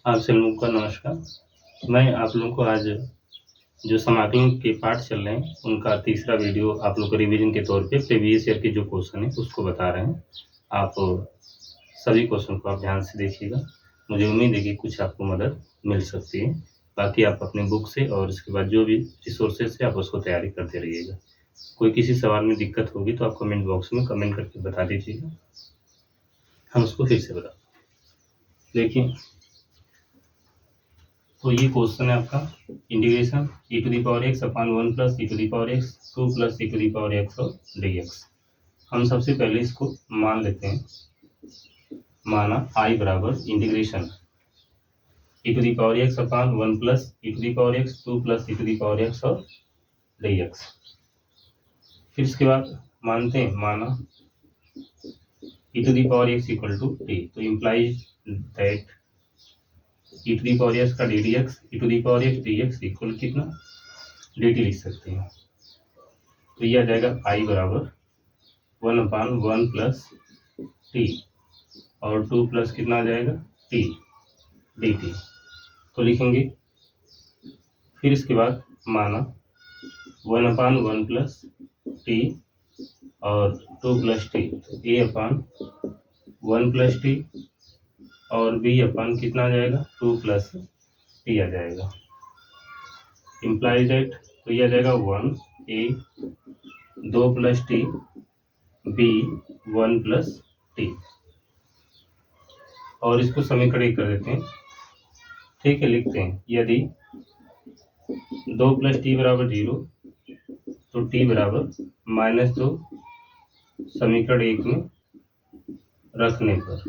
आप सभी लोगों का नमस्कार। मैं आप लोगों को आज जो समाकलन के पाठ चल रहे हैं उनका तीसरा वीडियो आप लोग को रिवीजन के तौर पे प्रीवियस ईयर के जो क्वेश्चन है उसको बता रहे हैं। आप सभी क्वेश्चन को आप ध्यान से देखिएगा। मुझे उम्मीद है कि कुछ आपको मदद मिल सकती है। बाकी आप अपने बुक से और इसके बाद जो भी रिसोर्सेज से आप उसको तैयारी करते रहिएगा। कोई किसी सवाल में दिक्कत होगी तो आप कमेंट बॉक्स में कमेंट करके बता दीजिएगा, हम उसको फिर से बता। देखिए, तो ये क्वेश्चन है आपका integration e⁻x upon 1 plus e⁻x 2 plus e⁻x और dx। हम सबसे पहले इसको मान लेते हैं, माना I बराबर integration e⁻x upon 1 plus e⁻x 2 plus e⁻x और dx। फिर इसके बाद मानते हैं माना e⁻x इक्वल टू t, तो इम्प्लाइज दैट e⁻x का ddx e⁻x dx इक्वल कितना dt लिख सकते हैं। तो यह आ जाएगा I बराबर 1/1 प्लस t और 2 प्लस कितना आ जाएगा t dt। तो लिखेंगे, फिर इसके बाद माना 1/1 प्लस t और 2 प्लस t, तो a/1 प्लस t और b अपन कितना आ जाएगा 2 प्लस t आ जाएगा। इम्प्लाइज दैट, तो ये आ जाएगा 1a 2 plus t b 1 plus t, और इसको समीकरण एक कर देते हैं। ठीक है, लिखते हैं यदि 2 प्लस t बराबर 0 तो t बराबर -2 समीकरण एक में रखने पर,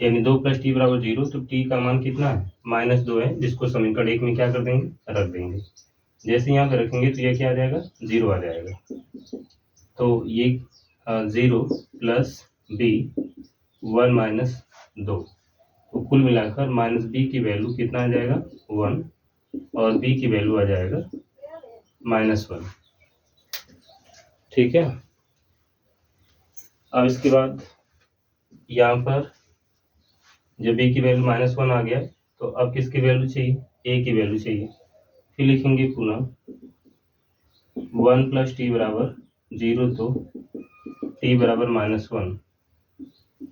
यानी 2 प्लस टी बराबर 0 तो t का मान कितना है -2 है, जिसको समीकरण एक में क्या कर देंगे रख देंगे। जैसे यहाँ पे रखेंगे तो यह क्या आ जाएगा 0 आ जाएगा। तो ये 0 प्लस b 1 माइनस 2, तो कुल मिलाकर माइनस b की वैल्यू कितना आ जाएगा 1 और b की वैल्यू आ जाएगा -1। ठीक है, अब इसके बाद यहाँ पर जब b की वैल्यू -1 आ गया तो अब किसकी वैल्यू चाहिए a की वैल्यू चाहिए। फिर लिखेंगे पुनः 1 प्लस टी बराबर 0 तो t बराबर -1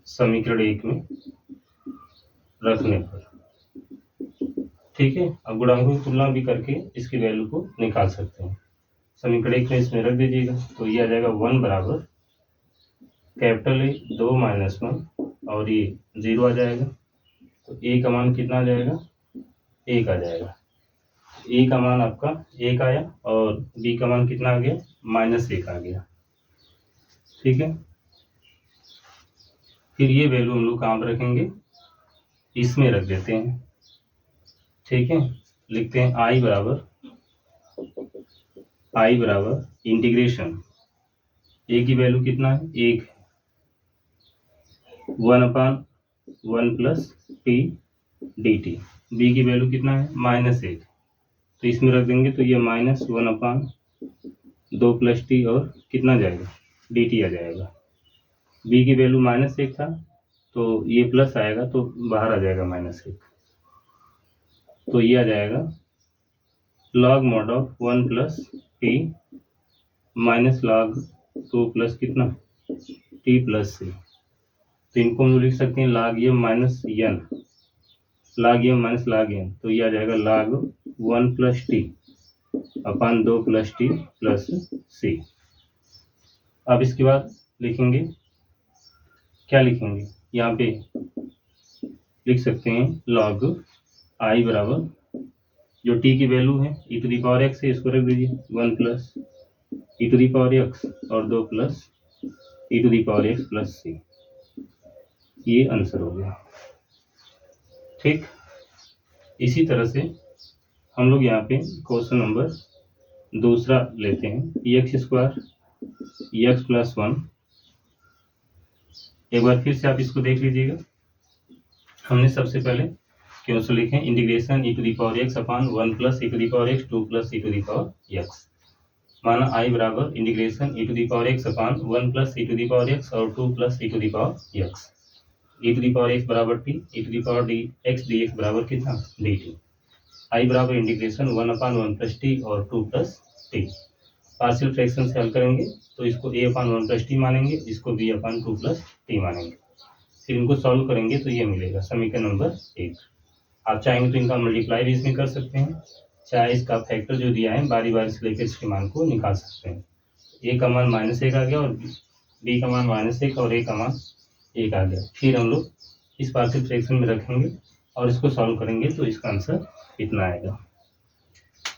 समीकरण एक में रखने पर। ठीक है, अब गुणांकों की तुलना भी करके इसकी वैल्यू को निकाल सकते हैं। समीकरण एक में इसमें रख दीजिएगा, तो ये आ जाएगा 1 बराबर कैपिटल A 2 -1 और ये 0 आ जाएगा। तो a का मान कितना आ जाएगा 1 आ जाएगा। a का मान आपका 1 आया और b का मान कितना आ गया -1 आ गया। ठीक है, फिर ये वैल्यू हम लोग कहाँ पर रखेंगे, इसमें रख देते हैं। ठीक है, लिखते हैं I बराबर इंटीग्रेशन a की वैल्यू कितना है 1 1/1 प्लस t dt, b की वैल्यू कितना है -1, तो इसमें रख देंगे तो ये -1/2 प्लस t और कितना जाएगा dt आ जाएगा। b की वैल्यू -1 था तो ये प्लस आएगा तो बाहर आ जाएगा -1, तो ये आ जाएगा log mod of 1 plus t minus log 2 plus कितना t प्लस c। तो इनको हम लिख सकते हैं log m minus n, log m minus log n, तो ये आ जाएगा log 1 प्लस t अपन 2 प्लस t प्लस c। अब इसके बाद लिखेंगे, क्या लिखेंगे यहाँ पे लिख सकते हैं log I बराबर जो t की वैल्यू है e⁻x है, इसको रख दीजिए 1 प्लस e⁻x और 2 प्लस e⁻x प्लस c। ये आंसर हो गया। ठीक, इसी तरह से हम लोग यहाँ पे क्वेश्चन नंबर दूसरा लेते हैं x² x प्लस 1। एक बार फिर से आप इसको देख लीजिएगा। हमने सबसे पहले क्वेश्चन लिखे integration e⁻x upon 1 plus e⁻x 2 plus e⁻x। माना I बराबर integration e⁻x upon 1 plus e⁻x और 2 plus e⁻x। e to the power x बराबर t, e to the power x dx बराबर कितना dt। i बराबर इंटीग्रेशन 1/1 प्लस टी और 2 plus T. Partial fraction से हल करेंगे तो इसको a/1 प्लस टी मानेंगे, इसको b/2 प्लस टी मानेंगे, फिर इनको सॉल्व करेंगे तो ये मिलेगा समीकरण नंबर 1। आप चाहेंगे तो इनका मल्टीप्लाई भी इसमें कर सकते हैं, चाहे इसका फैक्टर जो दिया है बारी बारी से लेकर इसके मान को निकाल सकते हैं। a का मान -1 आ गया और b का मान -1 और a का मान 1 आ गया। फिर हम लोग इस पार्शियल फ्रैक्शन में रखेंगे और इसको सॉल्व करेंगे तो इसका आंसर इतना आएगा।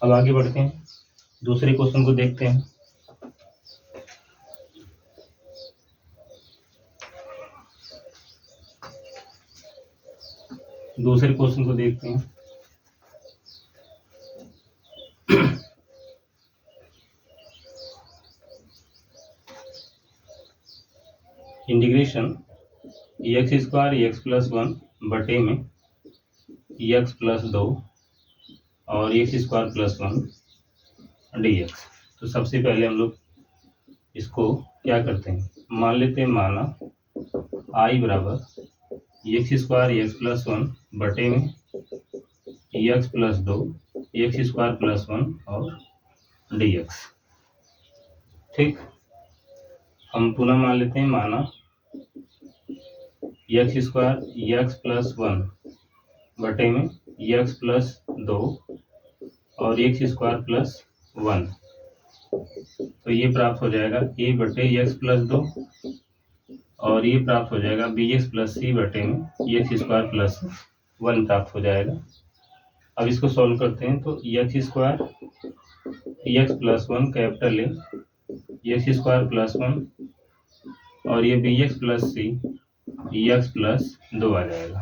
अब आगे बढ़ते हैं, दूसरे क्वेश्चन को देखते हैं। दूसरे क्वेश्चन को देखते हैं। इंटीग्रेशन x² x प्लस 1 बटे में x प्लस 2 और x² प्लस 1 dx। तो सबसे पहले हम लोग इसको क्या करते हैं, मान लेते हैं माना i बराबर x² x प्लस 1 बटे में x प्लस 2 x² प्लस 1 और dx। ठीक, हम पुनः मान लेते हैं माना x² x प्लस 1 बटे में x प्लस 2 और x² प्लस 1। तो ये प्राप्त हो जाएगा a बटे x प्लस 2 और ये प्राप्त हो जाएगा bx प्लस c बटे में x² प्लस 1 प्राप्त हो जाएगा। अब इसको सॉल्व करते हैं तो x² x plus 1 capital A x² plus 1 और ये bx plus c x plus 2 आ जाएगा।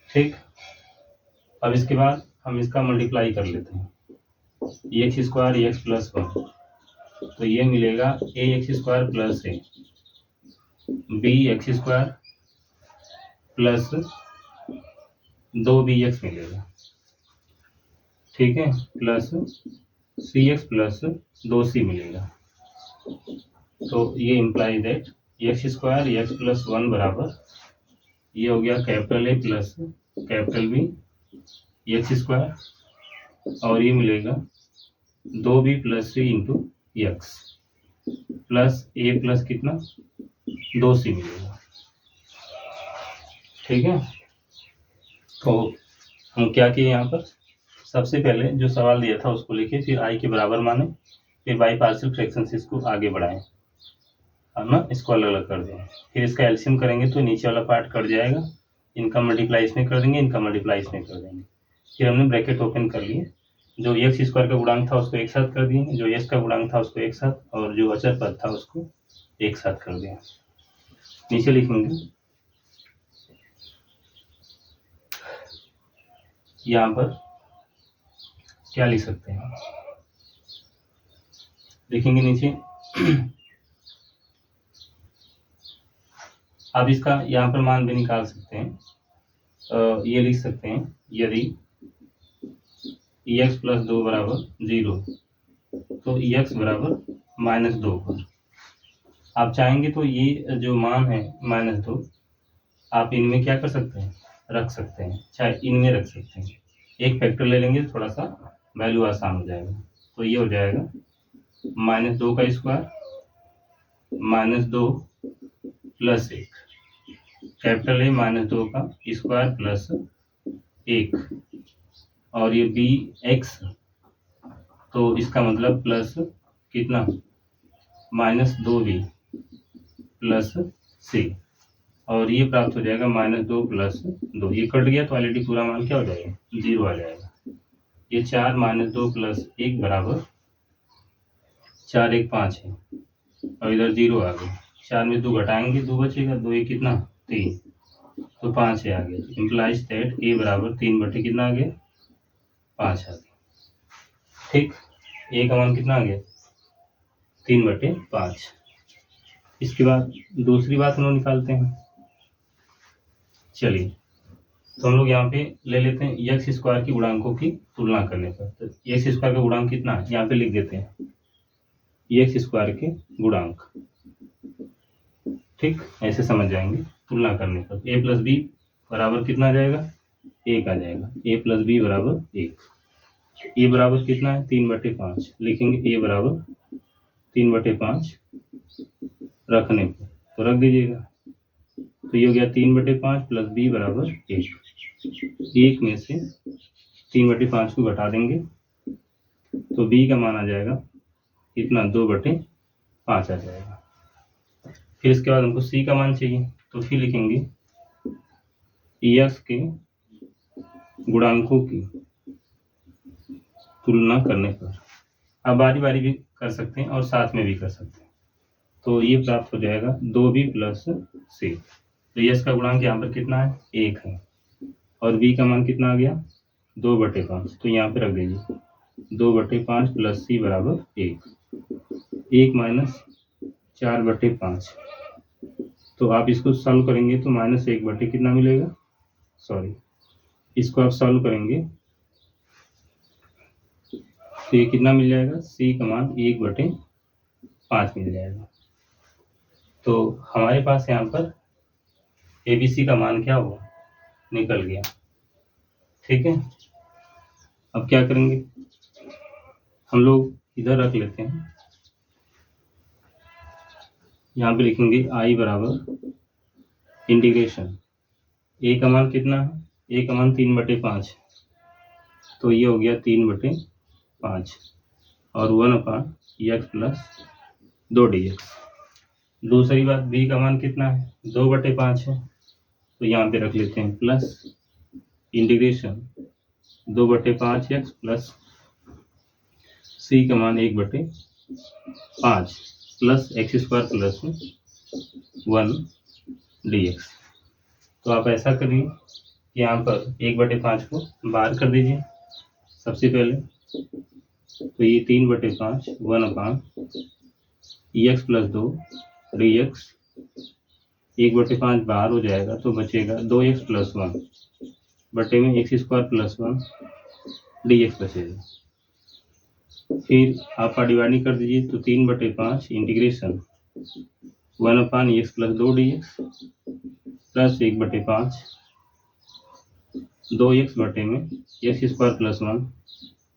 ठीक, अब इसके बाद हम इसका मल्टीप्लाई कर लेते हैं, x² x प्लस 1 तो ये मिलेगा ax² plus a bx² plus 2bx मिलेगा। ठीक है, प्लस cx प्लस 2c मिलेगा। तो ये imply that x² x plus 1 बराबर ये हो गया capital A plus capital B x² और ये मिलेगा 2b plus c into x plus a plus कितना 2c मिलेगा। ठीक है, तो हम क्या किए यहाँ पर, सबसे पहले जो सवाल दिया था उसको लिखे, फिर i के बराबर माने, फिर बाई पार्शियल फ्रैक्शन से इसको आगे बढ़ाएं, है ना, इसको अलग अलग कर दें। फिर इसका एलसीएम करेंगे तो नीचे वाला पार्ट कट जाएगा, इनका मल्टीप्लाई इसमें कर देंगे, इनका मल्टीप्लाई इसमें कर देंगे। फिर हमने ब्रैकेट ओपन कर लिए, जो x² का गुणांक था उसको एक साथ कर दिए, जो s का गुणांक था उसको एक साथ, और जो अचर पद था उसको एक साथ कर दिया। नीचे लिखेंगे यहाँ पर क्या लिख सकते हैं, देखेंगे नीचे आप इसका यहाँ पर मान भी निकाल सकते हैं। ये लिख सकते हैं यदि x प्लस 2 बराबर 0 तो x बराबर -2 पर। आप चाहेंगे तो ये जो मान है -2 आप इनमें क्या कर सकते हैं, रख सकते हैं, चाहे इनमें रख सकते हैं। एक फैक्टर ले लेंगे तो थोड़ा सा वैल्यू आसान हो जाएगा। तो ये हो जाएगा -2 का स्क्वायर -2 प्लस 1 कैपिटल A -2 का स्क्वायर प्लस 1 और ये bx तो इसका मतलब प्लस कितना -2b प्लस c और ये प्राप्त हो जाएगा -2 प्लस 2। ये कट गया तो ऑलरेडी पूरा मान क्या हो जाएगा 0 आ जाएगा। ये 4 -2 प्लस 1 बराबर 4 1 5 है और इधर 0 आ गया। 4 में 2 घटाएंगे 2 बचेगा, 2 1 कितना 3 तो 5 है आ गया। इम्प्लाइज दैट a बराबर 3 बटे कितना आ गया 5 आ गया। ठीक, a का मान कितना आ गया 3 बटे 5। इसके बाद दूसरी बात हम लोग निकालते हैं। चलिए, तो हम लोग यहाँ पे ले लेते हैं x² की गुणांकों की तुलना करने पर। तो x² का गुणांक कितना है यहाँ पे लिख देते हैं, x² के गुणांक। ठीक, ऐसे समझ जाएंगे। तुलना करने पर ए प्लस बी बराबर कितना आ जाएगा, 1 आ जाएगा। ए प्लस बी बराबर 1। ए बराबर कितना है, 3/5 लिखेंगे। ए बराबर 3/5 रखने पर तो रख दीजिएगा, तो ये हो गया 3/5 प्लस बी बराबर 1। 1 में से 3/5 को घटा देंगे तो बी का मान आ जाएगा कितना, 2/5 आ जाएगा। फिर इसके बाद हमको सी का मान चाहिए, तो फिर लिखेंगे एक्स के गुणांकों की तुलना करने पर। अब बारी बारी भी कर सकते हैं और साथ में भी कर सकते हैं, तो ये प्राप्त हो जाएगा 2b प्लस सी। तो यस का गुणांक यहाँ पर कितना है, 1 है, और b का मान कितना आ गया, 2/5। तो यहाँ पे रख दीजिए 2/5 प्लस सी बराबर 1। 1 माइनस 4/5, तो आप इसको सॉल्व करेंगे तो -1 कितना मिलेगा, सॉरी इसको आप सॉल्व करेंगे तो ये कितना मिल जाएगा, सी का मान 1/5 मिल जाएगा। तो हमारे पास यहाँ पर ABC का मान क्या हुआ, निकल गया। ठीक है, अब क्या करेंगे, हम लोग इधर रख लेते हैं, यहाँ पे लिखेंगे I बराबर इंटीग्रेशन। ए का मान कितना है, ए का मान 3/5, तो ये हो गया 3/5 और 1/x प्लस 2dx। दूसरी बात b का मान कितना है, 2/5 है, तो यहाँ पे रख लेते हैं plus integration 2/5x plus c का मान 1/5 प्लस x² प्लस 1dx। तो आप ऐसा करिए कि यहाँ पर 1/5 को बाहर कर दीजिए सबसे पहले, तो ये 3/5 1/x प्लस 2 dx, 1/5 बाहर हो जाएगा तो बचेगा 2x प्लस 1 बटे में x² प्लस 1 dx बचेगा। फिर आप डिवाइडिंग कर दीजिए, तो 3/5 integration 1/x plus 2 dx plus 1/5 2x बटे में x² plus 1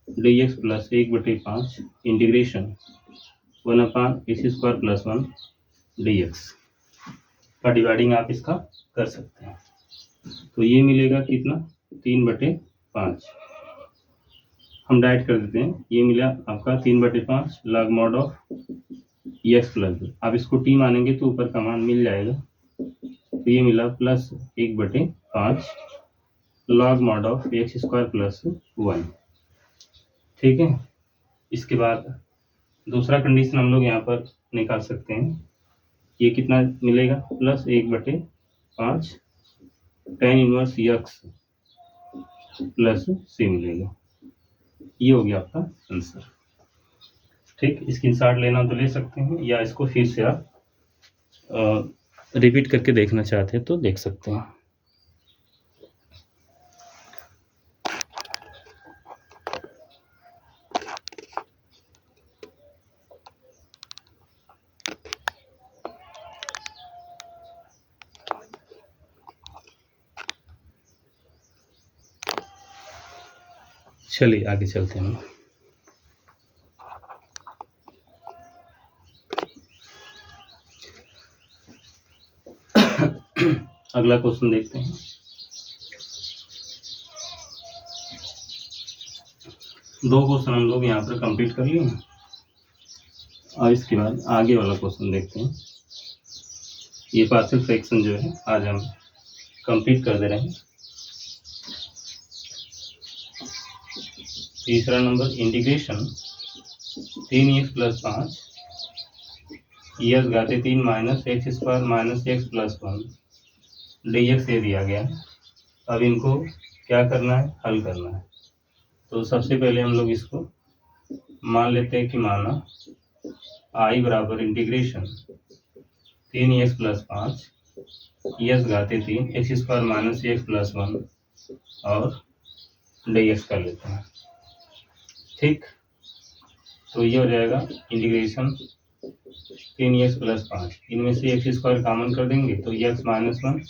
dx plus 1/5 integration 1/x² plus 1 dx का डिवाइडिंग आप इसका कर सकते हैं। तो ये मिलेगा कितना, 3/5। हम डाइट कर देते हैं, ये मिला आपका 3/5 log mod of x plus 2। आप इसको t मानेंगे तो ऊपर का मान मिल जाएगा, तो ये मिला plus 1/5 log mod of x² plus 1। ठीक है, इसके बाद दूसरा कंडीशन हम लोग यहाँ पर निकाल सकते हैं, ये कितना मिलेगा, plus 1/5 tan inverse x plus c मिलेगा। ये हो गया आपका आंसर। ठीक, स्क्रीनशॉट लेना तो ले सकते हैं, या इसको फिर से आप रिपीट करके देखना चाहते हैं तो देख सकते हैं। चलिए आगे चलते हैं। अगला क्वेश्चन देखते हैं। दो क्वेश्चन हम लोग यहाँ पर कंप्लीट कर लिए हैं, और इसके बाद आगे वाला क्वेश्चन देखते हैं। ये पार्शियल फ्रैक्शन जो है आज हम कंप्लीट कर दे रहे हैं। तीसरा number integration 3x plus 5 x घाते 3 minus x² minus x plus 1 dx से दिया गया। अब इनको क्या करना है, हल करना है। तो सबसे पहले हम लोग इसको मान लेते हैं कि माना I बराबर integration 3x plus 5 x घाते 3 x² minus x plus 1 और dx कर लेते हैं। ठीक, तो ये हो जाएगा इंटीग्रेशन 3x प्लस 5, इनमें से एक्स स्क्वायर कॉमन कर देंगे तो x माइनस 1,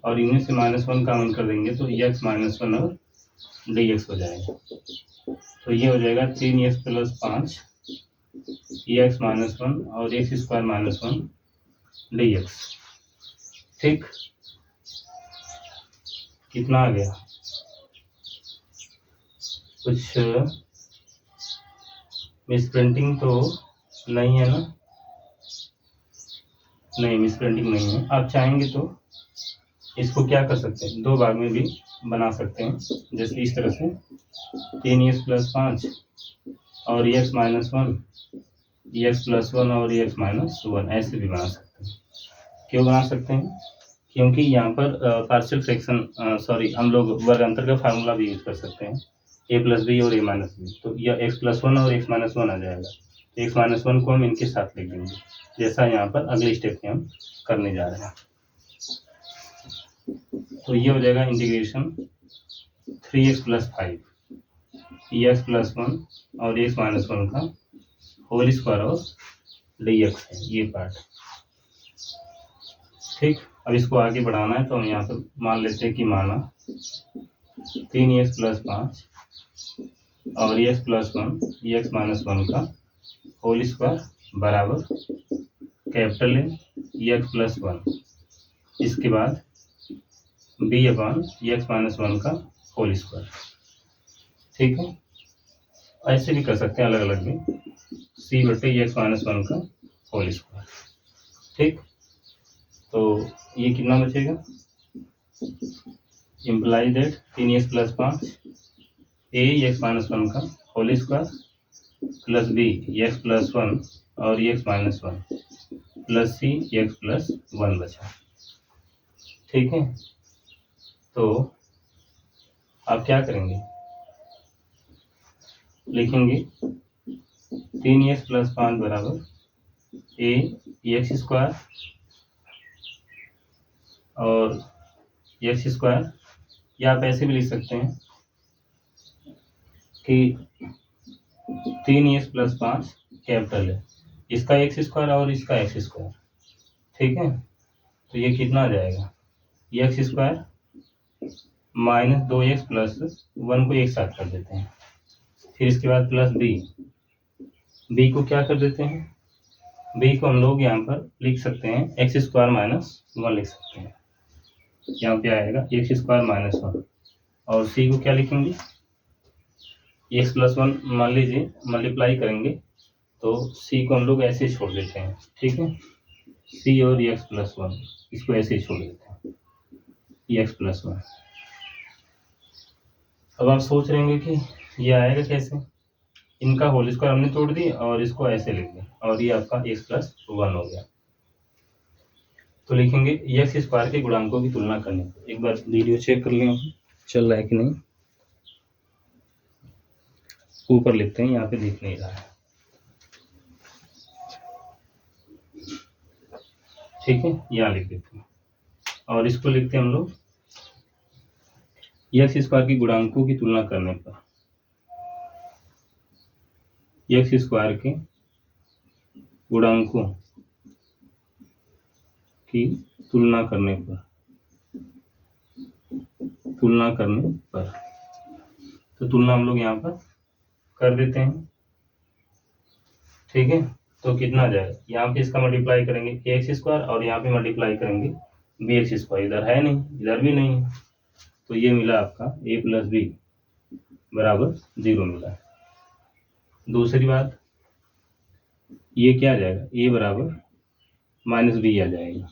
और इनमें से -1 कॉमन कर देंगे तो x माइनस 1 और dx हो जाएगा। तो ये हो जाएगा 3x प्लस 5 x माइनस 1 और x स्क्वायर माइनस 1 dx। ठीक, कितना आ गया? कुछ मिस प्रिंटिंग तो नहीं है ना? नहीं, मिस प्रिंटिंग नहीं है। आप चाहेंगे तो इसको क्या कर सकते हैं, दो भाग में भी बना सकते हैं, जैसे इस तरह से 3x प्लस 5 और x माइनस 1, x प्लस 1 और x माइनस 1, ऐसे भी बना सकते हैं। क्यों बना सकते हैं? क्योंकि यहाँ पर पार्शियल फ्रैक्शन हम लोग वर्ग अंतर का फार्मूला भी यूज कर सकते हैं, a प्लस बी और a माइनस बी। तो यह x प्लस 1 और x माइनस 1 आ जाएगा, तो x माइनस 1 को हम इनके साथ लिख देंगे, जैसा यहाँ पर अगले स्टेप में हम करने जा रहे हैं। तो ये हो जाएगा integration 3x plus 5 x plus 1 और x माइनस 1 का होल स्क्वायर और dx है ये पार्ट। ठीक, अब इसको आगे बढ़ाना है तो हम यहाँ पर मान लेते हैं कि माना 3x प्लस 5 और x प्लस 1 x माइनस 1 का होल स्क्वायर बराबर कैपिटल N x प्लस 1, इसके बाद b अपॉन x माइनस 1 का होल स्क्वायर। ठीक है, ऐसे भी कर सकते हैं अलग अलग भी, c बटे x माइनस 1 का होल स्क्वायर। ठीक, तो ये कितना बचेगा? Imply that 3x plus 5 a x minus 1 का whole square plus b x plus 1 और x minus 1 plus c x plus 1 बचा। ठीक है, तो आप क्या करेंगे, लिखेंगे 3x प्लस 5 बराबर a x स्क्वायर और x स्क्वायर, या आप ऐसे भी लिख सकते हैं कि 3x प्लस 5 कैपिटल है, इसका x स्क्वायर और इसका x स्क्वायर। ठीक है, तो ये कितना आ जाएगा, x square minus 2x plus 1 को एक साथ कर देते हैं, फिर इसके बाद प्लस b को क्या कर देते हैं, b को हम लोग यहाँ पर लिख सकते हैं x स्क्वायर माइनस 1 लिख सकते हैं, यहाँ पे आएगा x स्क्वायर माइनस 1, और c को क्या लिखेंगे, x प्लस 1 मान लीजिए मल्टीप्लाई करेंगे तो c को हम लोग ऐसे छोड़ देते हैं। ठीक है, c और x प्लस 1 इसको ऐसे ही छोड़ देते हैं, x प्लस 1। अब आप सोच रहे होंगे कि ये आएगा कैसे, इनका होल स्क्वायर हमने तोड़ दी और इसको ऐसे लिख दिया और ये आपका x प्लस 1 हो गया। तो लिखेंगे x स्क्वायर के गुणांकों की तुलना करने पर, एक बार वीडियो चेक कर लें चल रहा है कि नहीं, ऊपर लिखते हैं, यहाँ पे दिख नहीं रहा है। ठीक है, यहाँ लिख देते हैं और इसको लिखते हैं हम लोग x स्क्वायर की गुणांकों की तुलना करने पर, x स्क्वायर के गुणांकों की तुलना करने पर, तो तुलना हम लोग यहाँ पर कर देते हैं। ठीक है, तो कितना आ जाएगा, यहाँ पे इसका मल्टीप्लाई करेंगे x स्क्वायर और यहाँ पे मल्टीप्लाई करेंगे bx स्क्वायर, इधर है नहीं इधर भी नहीं है, तो ये मिला आपका a प्लस बी बराबर 0 मिला। दूसरी बात, ये क्या आ जाएगा, a बराबर माइनस बी आ जाएगा।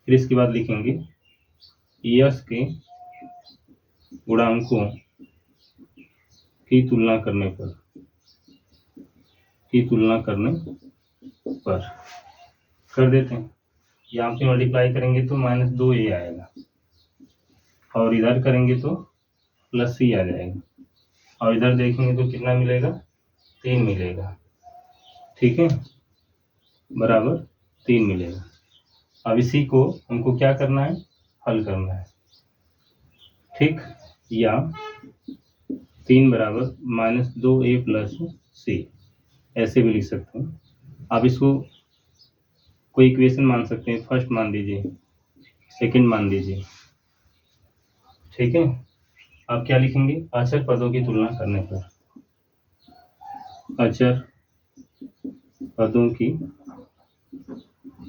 फिर इसके बाद लिखेंगे यस के गुणांकों की तुलना करने पर कर देते हैं, यहाँ पे मल्टीप्लाई करेंगे तो माइनस 2a आएगा और इधर करेंगे तो प्लस c आ जाएगा और इधर देखेंगे तो कितना मिलेगा, 3 मिलेगा। ठीक है, बराबर 3 मिलेगा। अब इसी को हमको क्या करना है, हल करना है। ठीक, या 3 बराबर माइनस 2a प्लस c ऐसे भी लिख सकते हैं। आप इसको कोई इक्वेशन मान सकते हैं, फर्स्ट मान दीजिए, सेकंड मान दीजिए, ठीक है। आप क्या लिखेंगे, अचर पदों की तुलना करने पर, अचर पदों की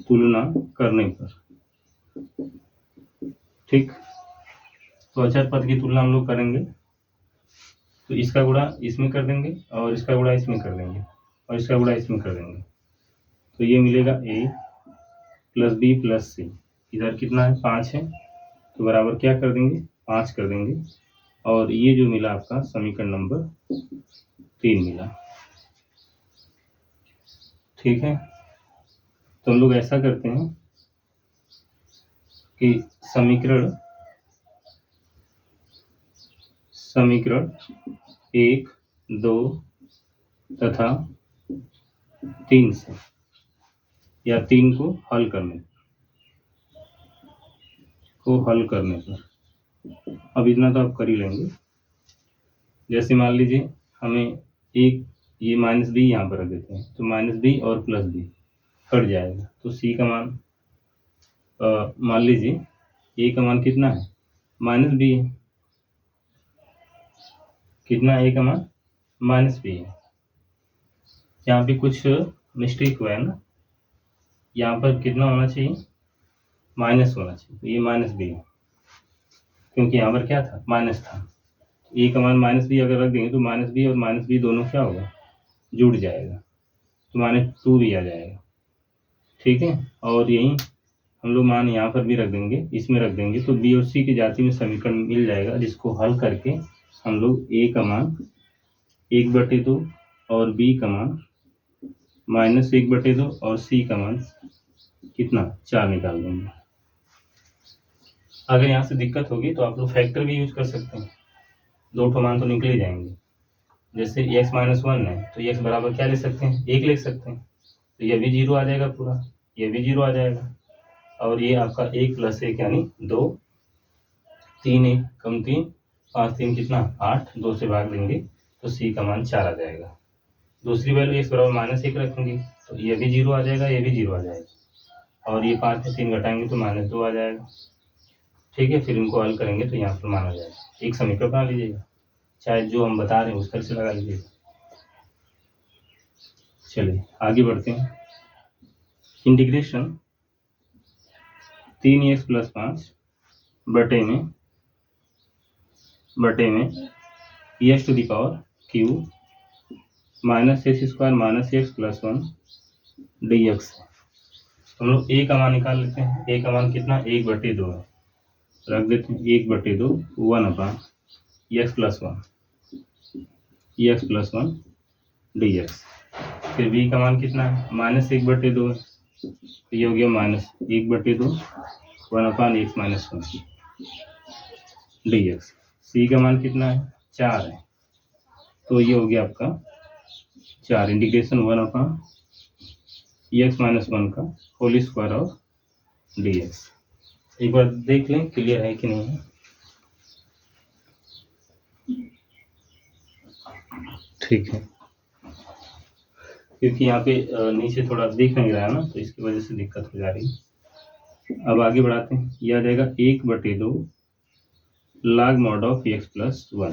तुलना करने पर, ठीक। तो अचर पद की तुलना हम लोग करेंगे तो इसका गुणा इसमें कर देंगे और इसका गुणा इसमें कर देंगे और इसका गुणा इसमें कर देंगे, तो ये मिलेगा a प्लस बी प्लस सी। इधर कितना है, 5 है, तो बराबर क्या कर देंगे, 5 कर देंगे, और ये जो मिला आपका समीकरण नंबर 3 मिला, ठीक है। तो हम लोग ऐसा करते हैं कि समीकरण 1, 2 तथा 3 से, या 3 को हल करने पर, अब इतना तो आप कर ही लेंगे। जैसे मान लीजिए हमें एक ये माइनस बी यहाँ पर रख देते हैं, तो माइनस बी और प्लस बी कट जाएगा, तो सी का मान मान लीजिए ए का मान कितना है, माइनस बी है, कितना ए का मान माइनस बी है। यहाँ पे कुछ मिस्टेक हुआ है ना, यहाँ पर कितना होना चाहिए, माइनस होना चाहिए, तो ये माइनस बी है, क्योंकि यहाँ पर क्या था, माइनस था। ए का मान माइनस बी अगर रख देंगे तो माइनस बी और माइनस बी दोनों क्या होगा, जुड़ जाएगा, तो -2 भी आ जाएगा, ठीक है। और यही हम लोग मान यहाँ पर भी रख देंगे, इसमें रख देंगे, तो बी और सी की जाति में समीकरण मिल जाएगा, जिसको हल करके हम लोग ए का मान 1/2 और बी का मान -1/2 और सी का मान कितना 4 निकाल देंगे। अगर यहाँ से दिक्कत होगी तो आप लोग फैक्टर भी यूज कर सकते हैं, 2 ठो मान तो निकल ही जाएंगे। जैसे x - 1 है तो x बराबर क्या ले सकते हैं, 1 ले सकते हैं, तो ये भी 0 आ जाएगा पूरा, ये भी 0 आ जाएगा, और ये आपका 1 + 1 यानी 2, 3 1 कम 3, 5 3 कितना 8, 2 से भाग देंगे तो सी का मान 4 आ जाएगा। दूसरी वैल्यू x बराबर -1 रखेंगे तो ये भी 0 आ जाएगा, ये भी 0 आ जाएगा, और ये 5 से 3 घटाएंगे तो -2 आ जाएगा, ठीक है। फिर इनको हल करेंगे तो यहाँ पर मान आ जाएगा। एक समीकरण बना लीजिएगा, चाहे जो हम बता रहे हैं उस तरह से लगा लीजिएगा। चलिए आगे बढ़ते हैं। इंटीग्रेशन 3x + 5 बटे में x⁻³ -x² - x + 1 dx है। हम लोग a का मान निकाल लेते हैं। a का मान कितना 1/2 है, रख देते हैं 1/2 1/x + 1 dx। फिर b का मान कितना है, -1/2 है, तो ये हो गया -1/2 1/x - 1 dx। c का मान कितना है, 4 है, तो ये हो गया आपका 4 इंटीग्रेशन 1/x - 1 का होल स्क्वायर और dx। एक बार देख लें क्लियर है कि नहीं है। ठीक है, क्योंकि यहाँ पे नीचे थोड़ा दिख नहीं रहा है ना, तो इसकी वजह से दिक्कत हो जा रही है। अब आगे बढ़ाते हैं, ये आ जाएगा 1/2 log mod of x + 1।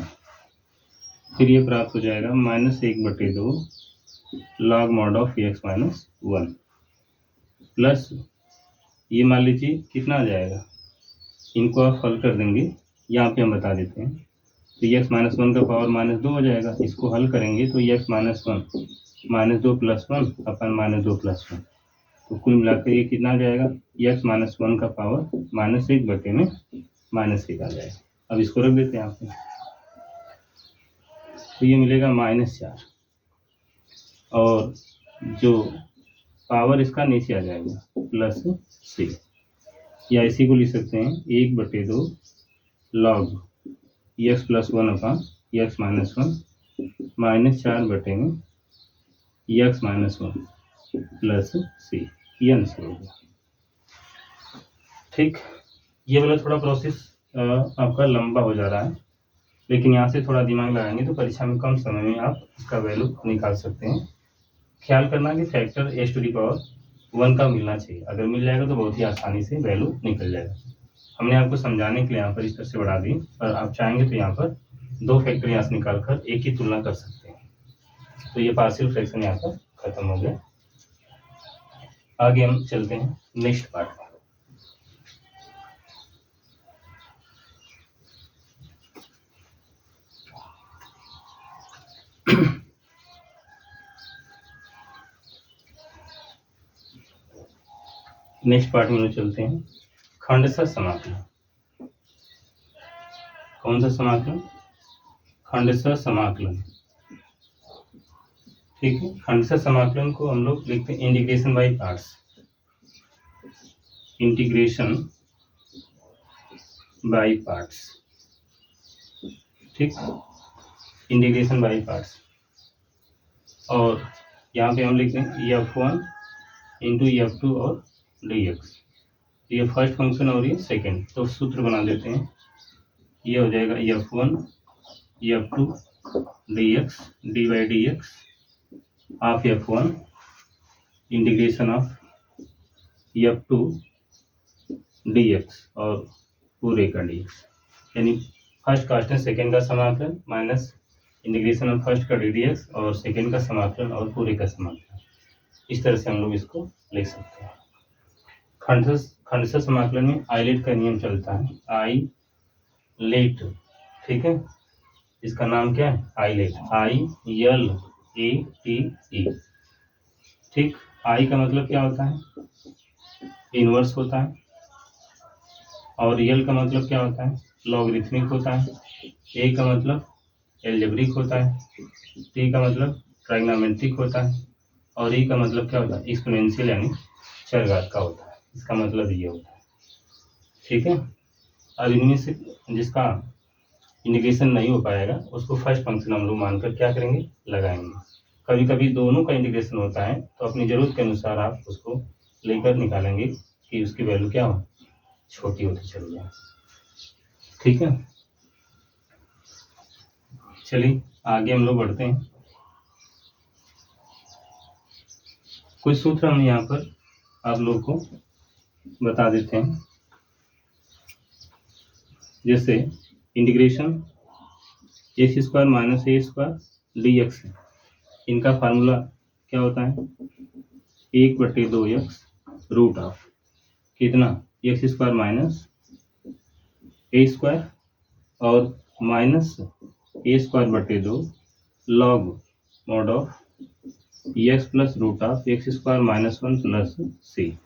फिर ये प्राप्त हो जाएगा -1/2 log mod of x - 1 plus ये मान लीजिए कितना आ जाएगा, इनको आप हल कर देंगे, यहाँ पे हम बता देते हैं, तो x - 1 का पावर -2 हो जाएगा, इसको हल करेंगे तो x - 1 -2 + 1 अपन -2 + 1, तो कुल मिलाकर ये कितना आ जाएगा, x - 1 का पावर -1 बटे में -1 आ जाएगा। अब इसको रख देते हैं यहाँ पे, तो ये मिलेगा -4, और जो पावर इसका नीचे आ जाएगा +6, या इसी को लिख सकते हैं 1/2 log x + 1 x - 1 -4 बटे में x - 1 +c, ये आंसर होगा। ठीक, ये वाला थोड़ा प्रोसेस आपका लंबा हो जा रहा है, लेकिन यहाँ से थोड़ा दिमाग लगाएंगे तो परीक्षा में कम समय में आप इसका वैल्यू निकाल सकते हैं ख्याल करना कि factor s to the power 1 का मिलना चाहिए। अगर मिल जाएगा तो बहुत ही आसानी से वैल्यू निकल जाएगा। हमने आपको समझाने के लिए यहाँ पर इस तरह से बढ़ा दी, और आप चाहेंगे तो यहाँ पर 2 फैक्टर यहाँ से निकाल कर एक की तुलना कर सकते हैं। तो ये पार्शियल फ्रैक्शन यहाँ पर खत्म हो गया। आगे हम चलते हैं नेक्स्ट पार्ट में। नेक्स्ट पार्ट में चलते हैं खंडशः समाकलन। कौन सा समाकलन? खंडशः समाकलन। ठीक है, खंडशः समाकलन को हम लोग लिखते हैं integration by parts. Integration by parts. ठीक, इंटीग्रेशन बाय पार्ट्स। और यहाँ पे हम लिखते हैं f1 इंटू f2 और dx। ये फर्स्ट फंक्शन और ये सेकेंड, तो सूत्र बना देते हैं। ये हो जाएगा f1 f2 dx dy dx of f1 integration of f2 dx और पूरे का dx, यानी फर्स्ट कांस्टेंट सेकेंड का समाकलन माइनस इंटीग्रेशन ऑफ फर्स्ट का dx और सेकेंड का समाकलन और पूरे का समाकलन। इस तरह से हम लोग इसको लिख सकते हैं। खंडशः समाकलन में आइलेट का नियम चलता है, आई लेट। ठीक है, इसका नाम क्या है? ILATE, ILATE। ठीक, आई का मतलब क्या होता है? इनवर्स होता है, और यल का मतलब क्या होता है? लॉगरिथमिक होता है। ए का मतलब एल्जेब्रिक होता है। टी का मतलब ट्राइग्नोमेट्रिक होता है, और ई का मतलब क्या होता है? एक्सपोनेंशियल यानी चरघात का होता है। इसका मतलब ये होता है। ठीक है, अब इनमें से जिसका इंटीग्रेशन नहीं हो पाएगा उसको फर्स्ट फंक्शन हम लोग मानकर क्या करेंगे? लगाएंगे। कभी कभी दोनों का इंटीग्रेशन होता है, तो अपनी जरूरत के अनुसार आप उसको लेकर निकालेंगे कि उसकी वैल्यू क्या हो, छोटी होती चली जाए। ठीक है, चलिए आगे हम लोग बढ़ते हैं। कुछ सूत्र हम यहाँ पर आप लोग को बता देते हैं। जैसे integration x square minus a square d x, इनका फार्मूला क्या होता है? 1/2x रूट ऑफ कितना? X square minus a square और माइनस ए स्क्वायर बटे 2 log mod of x plus root of x square minus 1 plus C.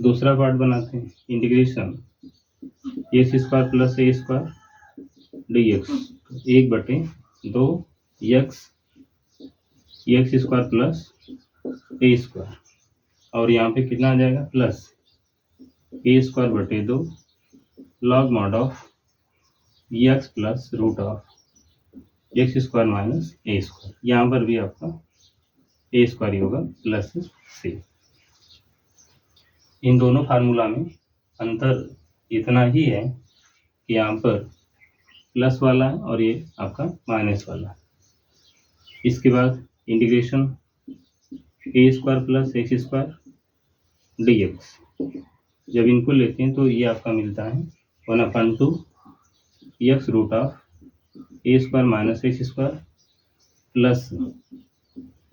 दूसरा part बनाते हैं, integration x square plus a square d x, 1/2 x square plus a square, और यहाँ पे कितना आ जाएगा? प्लस ए स्क्वायर बटे 2 log mod of x plus root of x square minus a square. यहाँ पर भी आपका ए स्क्वायर ही होगा प्लस सी। इन दोनों फार्मूला में अंतर इतना ही है कि यहाँ पर प्लस वाला है और ये आपका माइनस वाला है। इसके बाद integration a square plus x square d x, जब इनको लेते हैं तो ये आपका मिलता है 1/2 x root of a square minus x square plus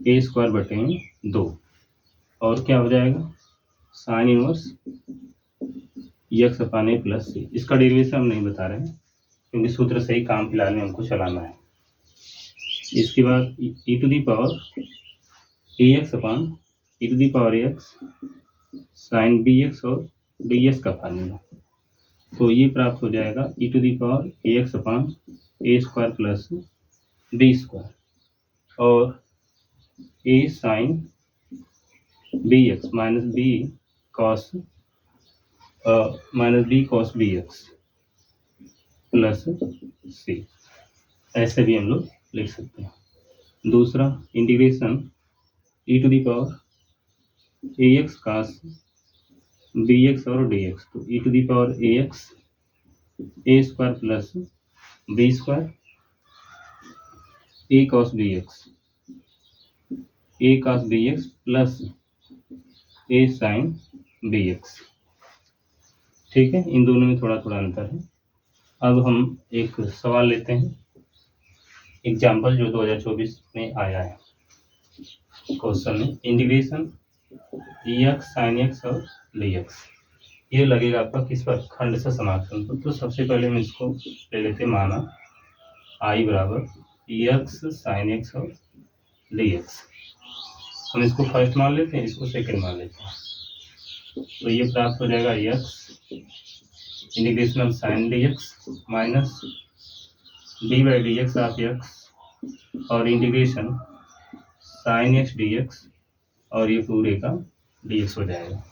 a square बटे 2, और क्या हो जाएगा? Sine inverse x upon a plus c. इसका डेरिवेशन हम नहीं बता रहे हैं क्योंकि सूत्र से ही काम फिलहाल में हमको चलाना है। इसके बाद e to the power a x upon e to the power x sine b x और डी एक्स का फार्मूला, तो ये प्राप्त हो जाएगा e to the power a x upon a square plus b square और a sine b x minus b cos b x plus C. ऐसे भी हम लोग लिख सकते हैं। दूसरा integration e to the power a x cos b x और डी एक्स, तो e to the power a x a square plus b square a cos b x a cos bx plus a sine bx। ठीक है, इन दोनों में थोड़ा थोड़ा अंतर है। अब हम एक सवाल लेते हैं, एग्जाम्पल जो 2024 में आया है। क्वेश्चन में इंटीग्रेशन एक्स साइन एक्स और dx, ये लगेगा आपका किस पर, खंड से समाकलन पर। तो सबसे पहले हम इसको ले लेते हैं, माना आई बराबर एक्स साइन एक्स और dx। हम इसको फर्स्ट मान लेते हैं, इसको सेकंड मान लेते हैं। तो ये प्राप्त हो जाएगा x integration of sine dx minus d by d x of x और इंटीग्रेशन साइन एक्स dx और ये पूरे का dx हो जाएगा।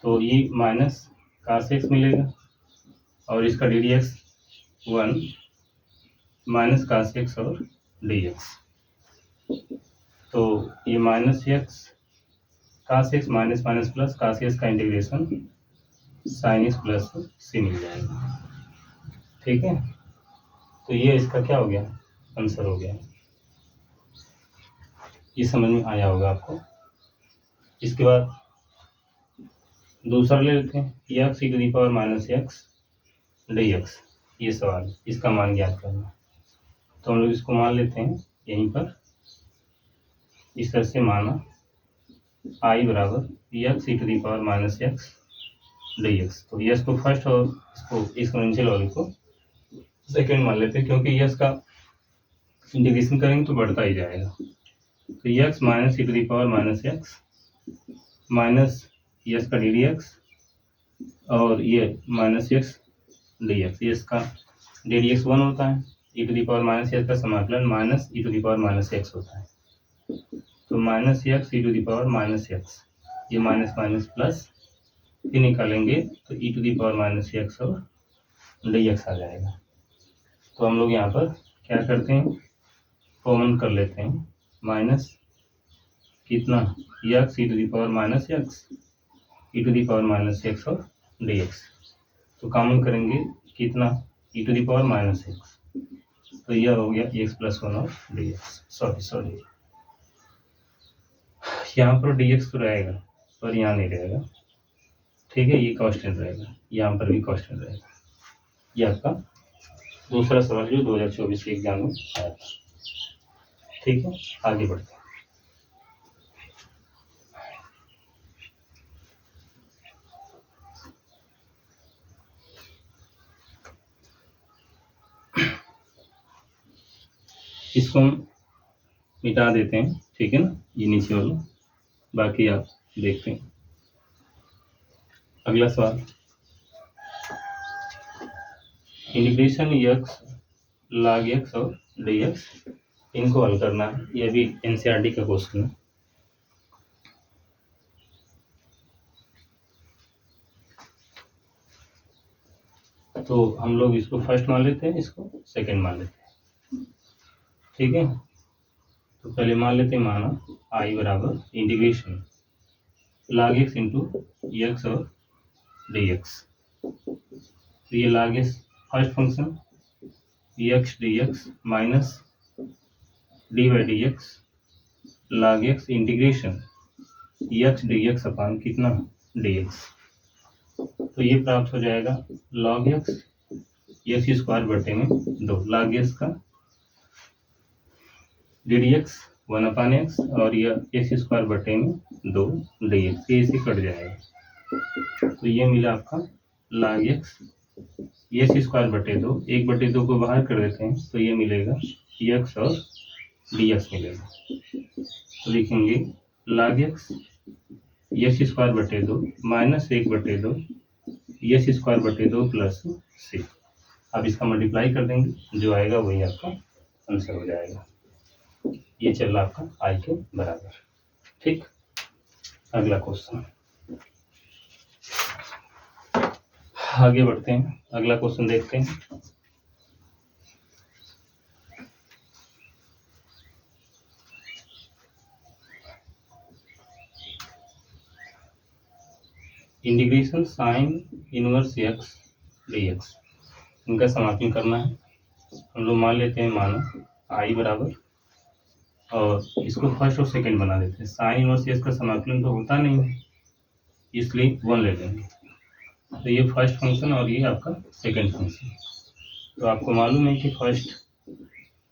तो ये माइनस कास एक्स मिलेगा और इसका d d x 1 minus cos x और dx। तो ये minus x cos x minus minus plus cos x का integration sine x plus C मिल जाएगा। ठीक है, तो ये इसका क्या हो गया, आंसर हो गया। ये समझ में आया होगा आपको। इसके बाद दूसरा ले लेते हैं, x e to the power minus x d x. ये सवाल, इसका मान ज्ञात करना। तो हम लोग इसको मान लेते हैं यहीं पर, इस तरह से माना आई बराबर x e to the power minus x d x. तो यस को फर्स्ट और इसको एक्सपोनेंशियल वाले को सेकेंड मान लेते हैं, क्योंकि यस का इंटीग्रेशन करेंगे तो बढ़ता ही जाएगा। तो x minus e to the power minus x minus x का डी डी एक्स और ये माइनस एक्स डी एक्स। ये इसका डी डी एक्स 1 होता है, e to the power minus x का समाकलन minus e to the power minus x होता है। तो minus x e to the power minus x, ये माइनस माइनस प्लस फिर निकालेंगे तो e to the power minus x और डी एक्स आ जाएगा। तो हम लोग यहाँ पर क्या करते हैं, कॉमन कर लेते हैं, माइनस कितना x e to the power minus x e to the power minus x और डी एक्स। तो कॉमन करेंगे कितना, e to the power minus x, तो यह हो गया एक्स प्लस 1 और डी एक्स। सॉरी यहाँ पर dx तो रहेगा पर यहाँ नहीं रहेगा। ठीक है, ये कांस्टेंट रहेगा, यहाँ पर भी कांस्टेंट रहेगा। ये आपका दूसरा सवाल जो 2024 के एग्जाम में आया था। ठीक है, आगे बढ़ते हैं। इसको हम मिटा देते हैं, ठीक है ना, ये नीचे वाला, बाकी आप देखते हैं। अगला सवाल, इंटीग्रेशन एक्स log एक्स और dx, इनको हल करना है। ये भी एनसीईआरटी का क्वेश्चन है। तो हम लोग इसको फर्स्ट मान लेते हैं, इसको सेकंड मान लेते हैं। ठीक है, तो पहले मान लेते हैं, माना आई बराबर integration log x into x और dx। तो ये log x first function x d x minus d by d x log x integration x d x upon कितना dx। तो ये प्राप्त हो जाएगा log एक्स स्क्वायर बटे में 2 log एक्स का डी डी एक्स 1 अपान एक्स और यह एक्स स्क्वायर बटे में 2 डी एक्स, ये इसे कट जाएगा। तो ये मिला आपका log एक्स स्क्वायर बटे 2, 1/2 को बाहर कर देते हैं तो ये मिलेगा एक्स और डी एक्स मिलेगा। तो लिखेंगे log एक्स स्क्वायर बटे 2 माइनस 1/2 एक्स स्क्वायर बटे 2 प्लस सी। अब इसका मल्टीप्लाई कर देंगे, जो आएगा वही आपका आंसर हो जाएगा। ये चल रहा आपका आई के बराबर। ठीक, अगला क्वेश्चन, आगे बढ़ते हैं, अगला क्वेश्चन देखते हैं। Integration sign inverse x d x, इनका समाकलन करना है। हम लोग मान लेते हैं, मानो आई बराबर और इसको फर्स्ट और सेकंड बना देते हैं। साइन इनवर्स एक्स का समाकलन तो होता नहीं है, इसलिए 1 ले लेंगे। तो ये फर्स्ट फंक्शन और ये आपका सेकंड फंक्शन। तो आपको मालूम है कि फर्स्ट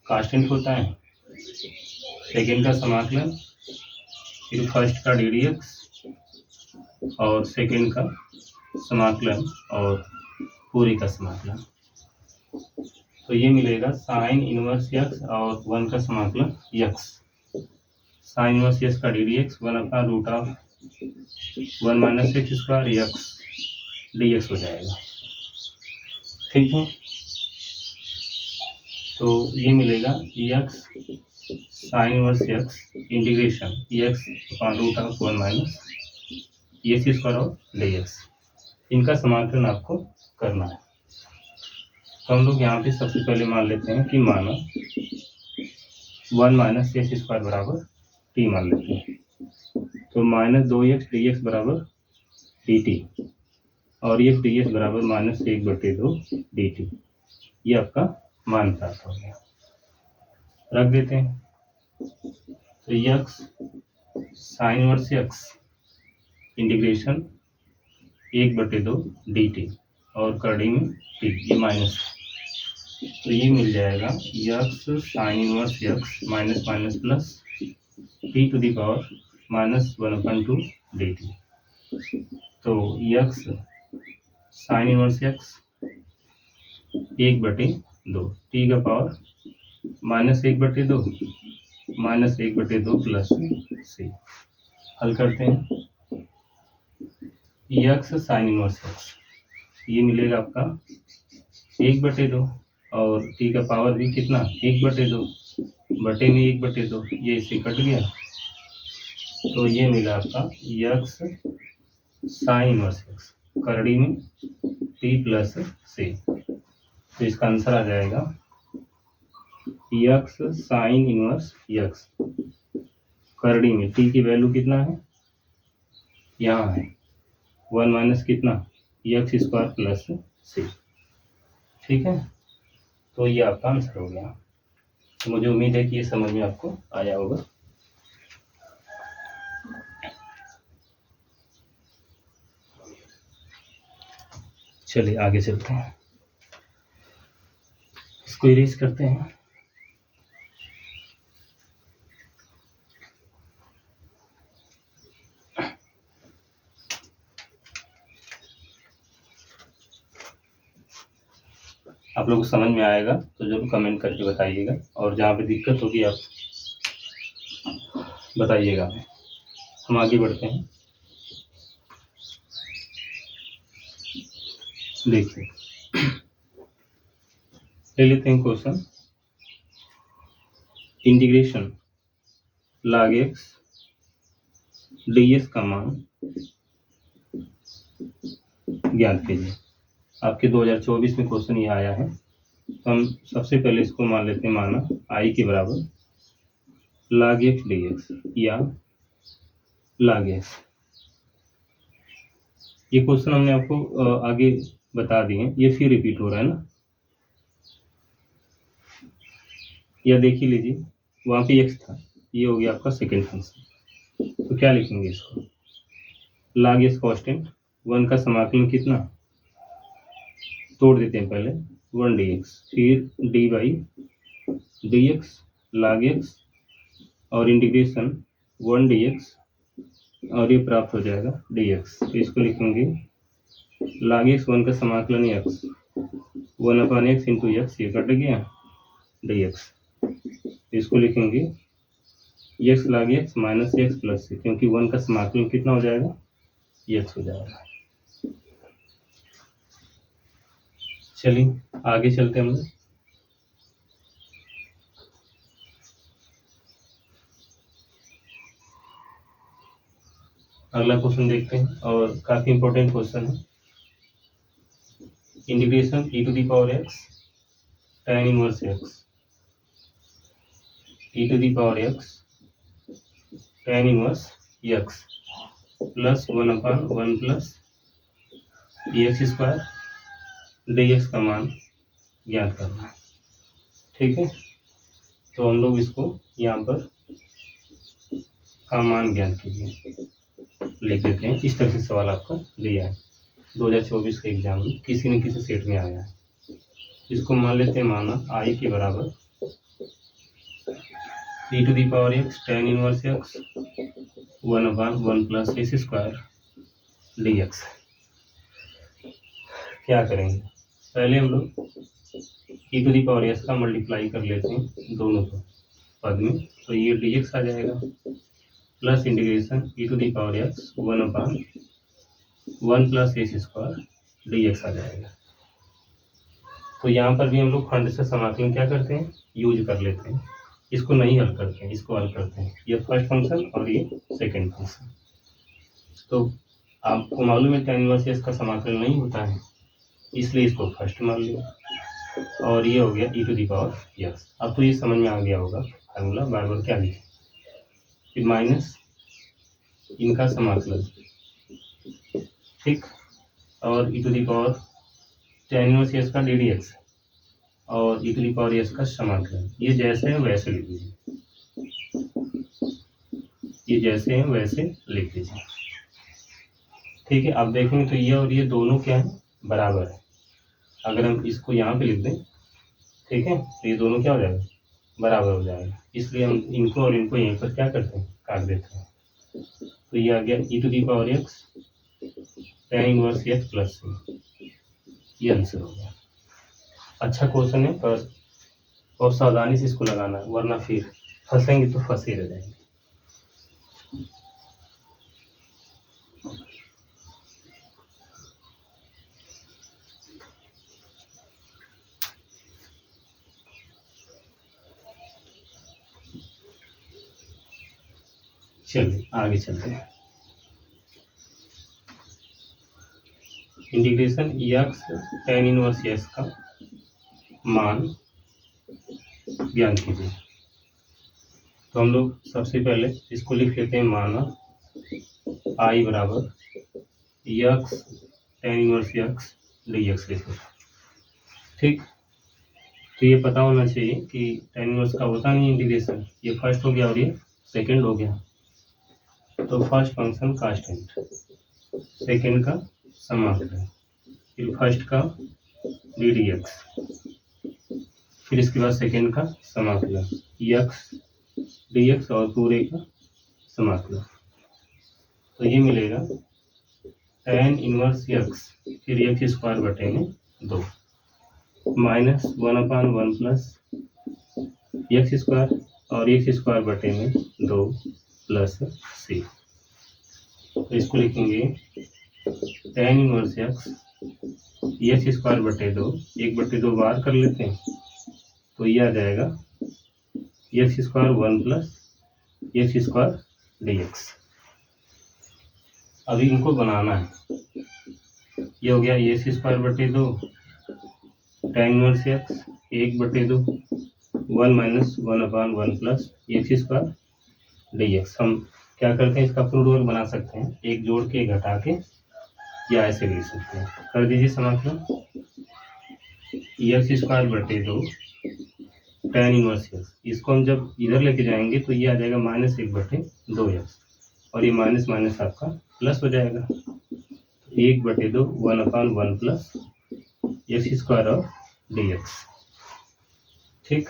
कांस्टेंट होता है, सेकंड का समाकलन, फिर फर्स्ट का डी डी एक्स और सेकंड का समाकलन और पूरी का समाकलन। तो ये मिलेगा साइन इनवर्स एक्स और 1 का समाकलन एक्स। साइन इनवर्स एक्स का d d x 1/√1 minus x square x d x हो जाएगा। ठीक है, तो ये मिलेगा x sign inverse x integration x/√1 minus x square और डी एक्स। इनका समाकलन आपको करना है। तो हम लोग यहाँ पे सबसे पहले मान लेते हैं कि माना 1 माइनस एक्स स्क्वायर बराबर टी मान लेते हैं। तो -2x dx बराबर dt और x dx बराबर -1/2 dt। ये आपका मान प्राप्त हो गया, रख देते हैं। तो x sine inverse x integration 1/2 dt और करड़ी में t, ये माइनस। तो ये मिल जाएगा x sine inverse x minus minus plus t to the power -1/2 dt। तो x sine inverse x 1/2 t का पावर -1/2 -1/2 प्लस c। हल करते हैं। x साइन इनवर्स x ये मिलेगा आपका 1/2 और t का पावर भी कितना 1/2 बटे में 1/2, ये इससे कट गया। तो ये मिला आपका x साइन इनवर्स x करड़ी में t प्लस c। तो इसका आंसर आ जाएगा x साइन इनवर्स x करड़ी में t की वैल्यू कितना है, यहाँ है 1 माइनस कितना एक्स स्क्वायर प्लस c। ठीक है, तो ये आपका आंसर हो गया। तो मुझे उम्मीद है कि ये समझ में आपको आया होगा। चलिए आगे चलते हैं, इसको इरेज करते हैं। आप लोग को समझ में आएगा तो जरूर कमेंट करके बताइएगा, और जहाँ पे दिक्कत होगी आप बताइएगा। हम आगे बढ़ते हैं। देखिए ले लेते हैं question. Integration log x ds का मान ज्ञात कीजिए। आपके 2024 में क्वेश्चन ये आया है। तो हम सबसे पहले इसको मान लेते हैं, माना i के बराबर log x dx या log x। ये क्वेश्चन हमने आपको आगे बता दिए, ये फिर रिपीट हो रहा है ना। या देख ही लीजिए, वहाँ पे x था, ये हो गया आपका सेकेंड फंक्शन। तो क्या लिखेंगे इसको, log x कांस्टेंट 1 का समाकलन कितना, तोड़ देते हैं पहले 1 dx, फिर d by dx log x और इंटीग्रेशन 1 dx और ये प्राप्त हो जाएगा dx। तो इसको लिखेंगे log x 1 का समाकलन x 1/x इंटू x, ये कट गया dx। इसको लिखेंगे x log x minus x plus c, क्योंकि 1 का समाकलन कितना हो जाएगा x हो जाएगा। चलिए आगे चलते हैं हम लोग। अगला क्वेश्चन देखते हैं, और काफी इंपॉर्टेंट क्वेश्चन है। Integration e to the power x tan inverse x e to the power x tan inverse x plus 1/1 plus x square dx का मान ज्ञात करना है। ठीक है, तो हम लोग इसको यहाँ पर का मान ज्ञात कीजिए, लिख देते हैं। इस तरह से सवाल आपका दिया है 2024 के एग्जाम में, किसी न किसी सेट में आया है। इसको मान लेते हैं, माना आई के बराबर e to the power x tan inverse x 1/1 plus S square d x. क्या करेंगे, पहले हम लोग e to the power x का मल्टीप्लाई कर लेते हैं दोनों को पद में, तो ये डी एक्स आ जाएगा plus integration e to the power x 1/1 plus S square d x आ जाएगा। तो यहाँ पर भी हम लोग खंड से समाकलन क्या करते हैं, यूज कर लेते हैं। इसको नहीं हल करते हैं, इसको हल करते हैं। ये फर्स्ट फंक्शन और ये सेकंड फंक्शन। तो आपको मालूम है tan इनवर्स एक्स का समाकलन नहीं होता है, इसलिए इसको फर्स्ट मान लिया। और ये हो गया e to the power x. अब तो ये समझ में आ गया होगा फार्मूला, बार बार क्या लिखे, फिर माइनस इनका समाकलन, ठीक, और e to the power tan inverse x का डी डी एक्स और e to the power x का समाकलन। ये जैसे है वैसे लिख दीजिए, ये जैसे है वैसे लिख दीजिए, ठीक है। आप देखेंगे तो ये और ये दोनों क्या है, बराबर है। अगर हम इसको यहाँ पे लिख दें, ठीक है, तो ये दोनों क्या हो जाएगा, बराबर हो जाएगा। इसलिए हम इनको और इनको यहीं पर क्या करते हैं, काट देते हैं। तो ये आ गया e to the power x tan inverse x plus ये आंसर हो गया। अच्छा क्वेश्चन है, पर और सावधानी से इसको लगाना है, वरना फिर फंसेंगे तो फंसे रह जाएंगे। चलिए आगे चलते हैं। Integration x tan inverse x का मान ज्ञात कीजिए। तो हम लोग सबसे पहले इसको लिख लेते हैं, माना आई बराबर x tan inverse x d x लिख लेते, ठीक। तो ये पता होना चाहिए कि tan इनवर्स का होता नहीं इंटीग्रेशन, ये फर्स्ट हो गया और ये सेकंड हो गया। तो फर्स्ट फंक्शन कांस्टेंट, सेकंड का समाकलन, फिर फर्स्ट का डी डी एक्स, फिर इसके बाद सेकंड का समाकलन एक्स डी एक्स और पूरे का समाकलन। तो ये मिलेगा tan इनवर्स एक्स फिर एक्स स्क्वायर बटे में 2 माइनस 1/1 प्लस एक्स स्क्वायर और एक्स स्क्वायर बटे में 2 प्लस सी। तो इसको लिखेंगे tan इनवर्स एक्स स्क्वायर बटे 2, 1/2 बाहर कर लेते हैं, तो ये आ जाएगा x square 1 plus x square d x. अभी इनको बनाना है, ये हो गया एक्स स्क्वायर बटे 2 tan inverse x 1/2 1 minus 1/1 plus x square d x. हम क्या करते हैं, इसका प्रूफ वर्ग बना सकते हैं, एक जोड़ के घटा के, या ऐसे लिख सकते हैं। कर दीजिए समाकलन एक्स स्क्वायर बटे 2 tan इनवर्स एक्स। इसको हम जब इधर लेके जाएंगे तो ये आ जाएगा -1/2 एक्स, और ये माइनस माइनस आपका प्लस हो जाएगा, 1/2 1/1 प्लस एक्स स्क्वायर और डी एक्स, ठीक।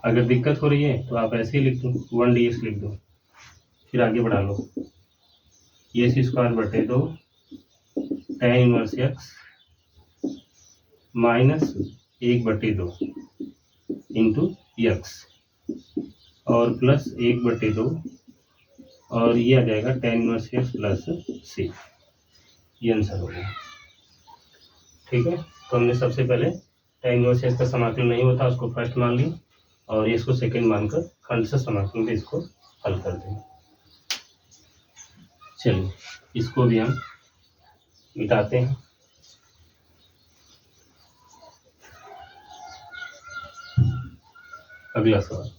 अगर दिक्कत हो रही है तो आप ऐसे ही लिख दो, 1 डी एक्स लिख दो, फिर आगे बढ़ा लो, एक्स स्क्वायर बटे 2 tan inverse x minus 1/2 into x और प्लस 1/2, और ये आ जाएगा tan इनवर्स एक्स प्लस सी। ये आंसर हो गया, ठीक है। तो हमने सबसे पहले tan इनवर्स एक्स का समाकलन नहीं होता, उसको फर्स्ट मान ली, और ये इसको सेकंड मानकर खंड से समाकलन पे इसको हल कर देंगे। चलिए इसको भी हम मिटाते हैं। अगला सवाल,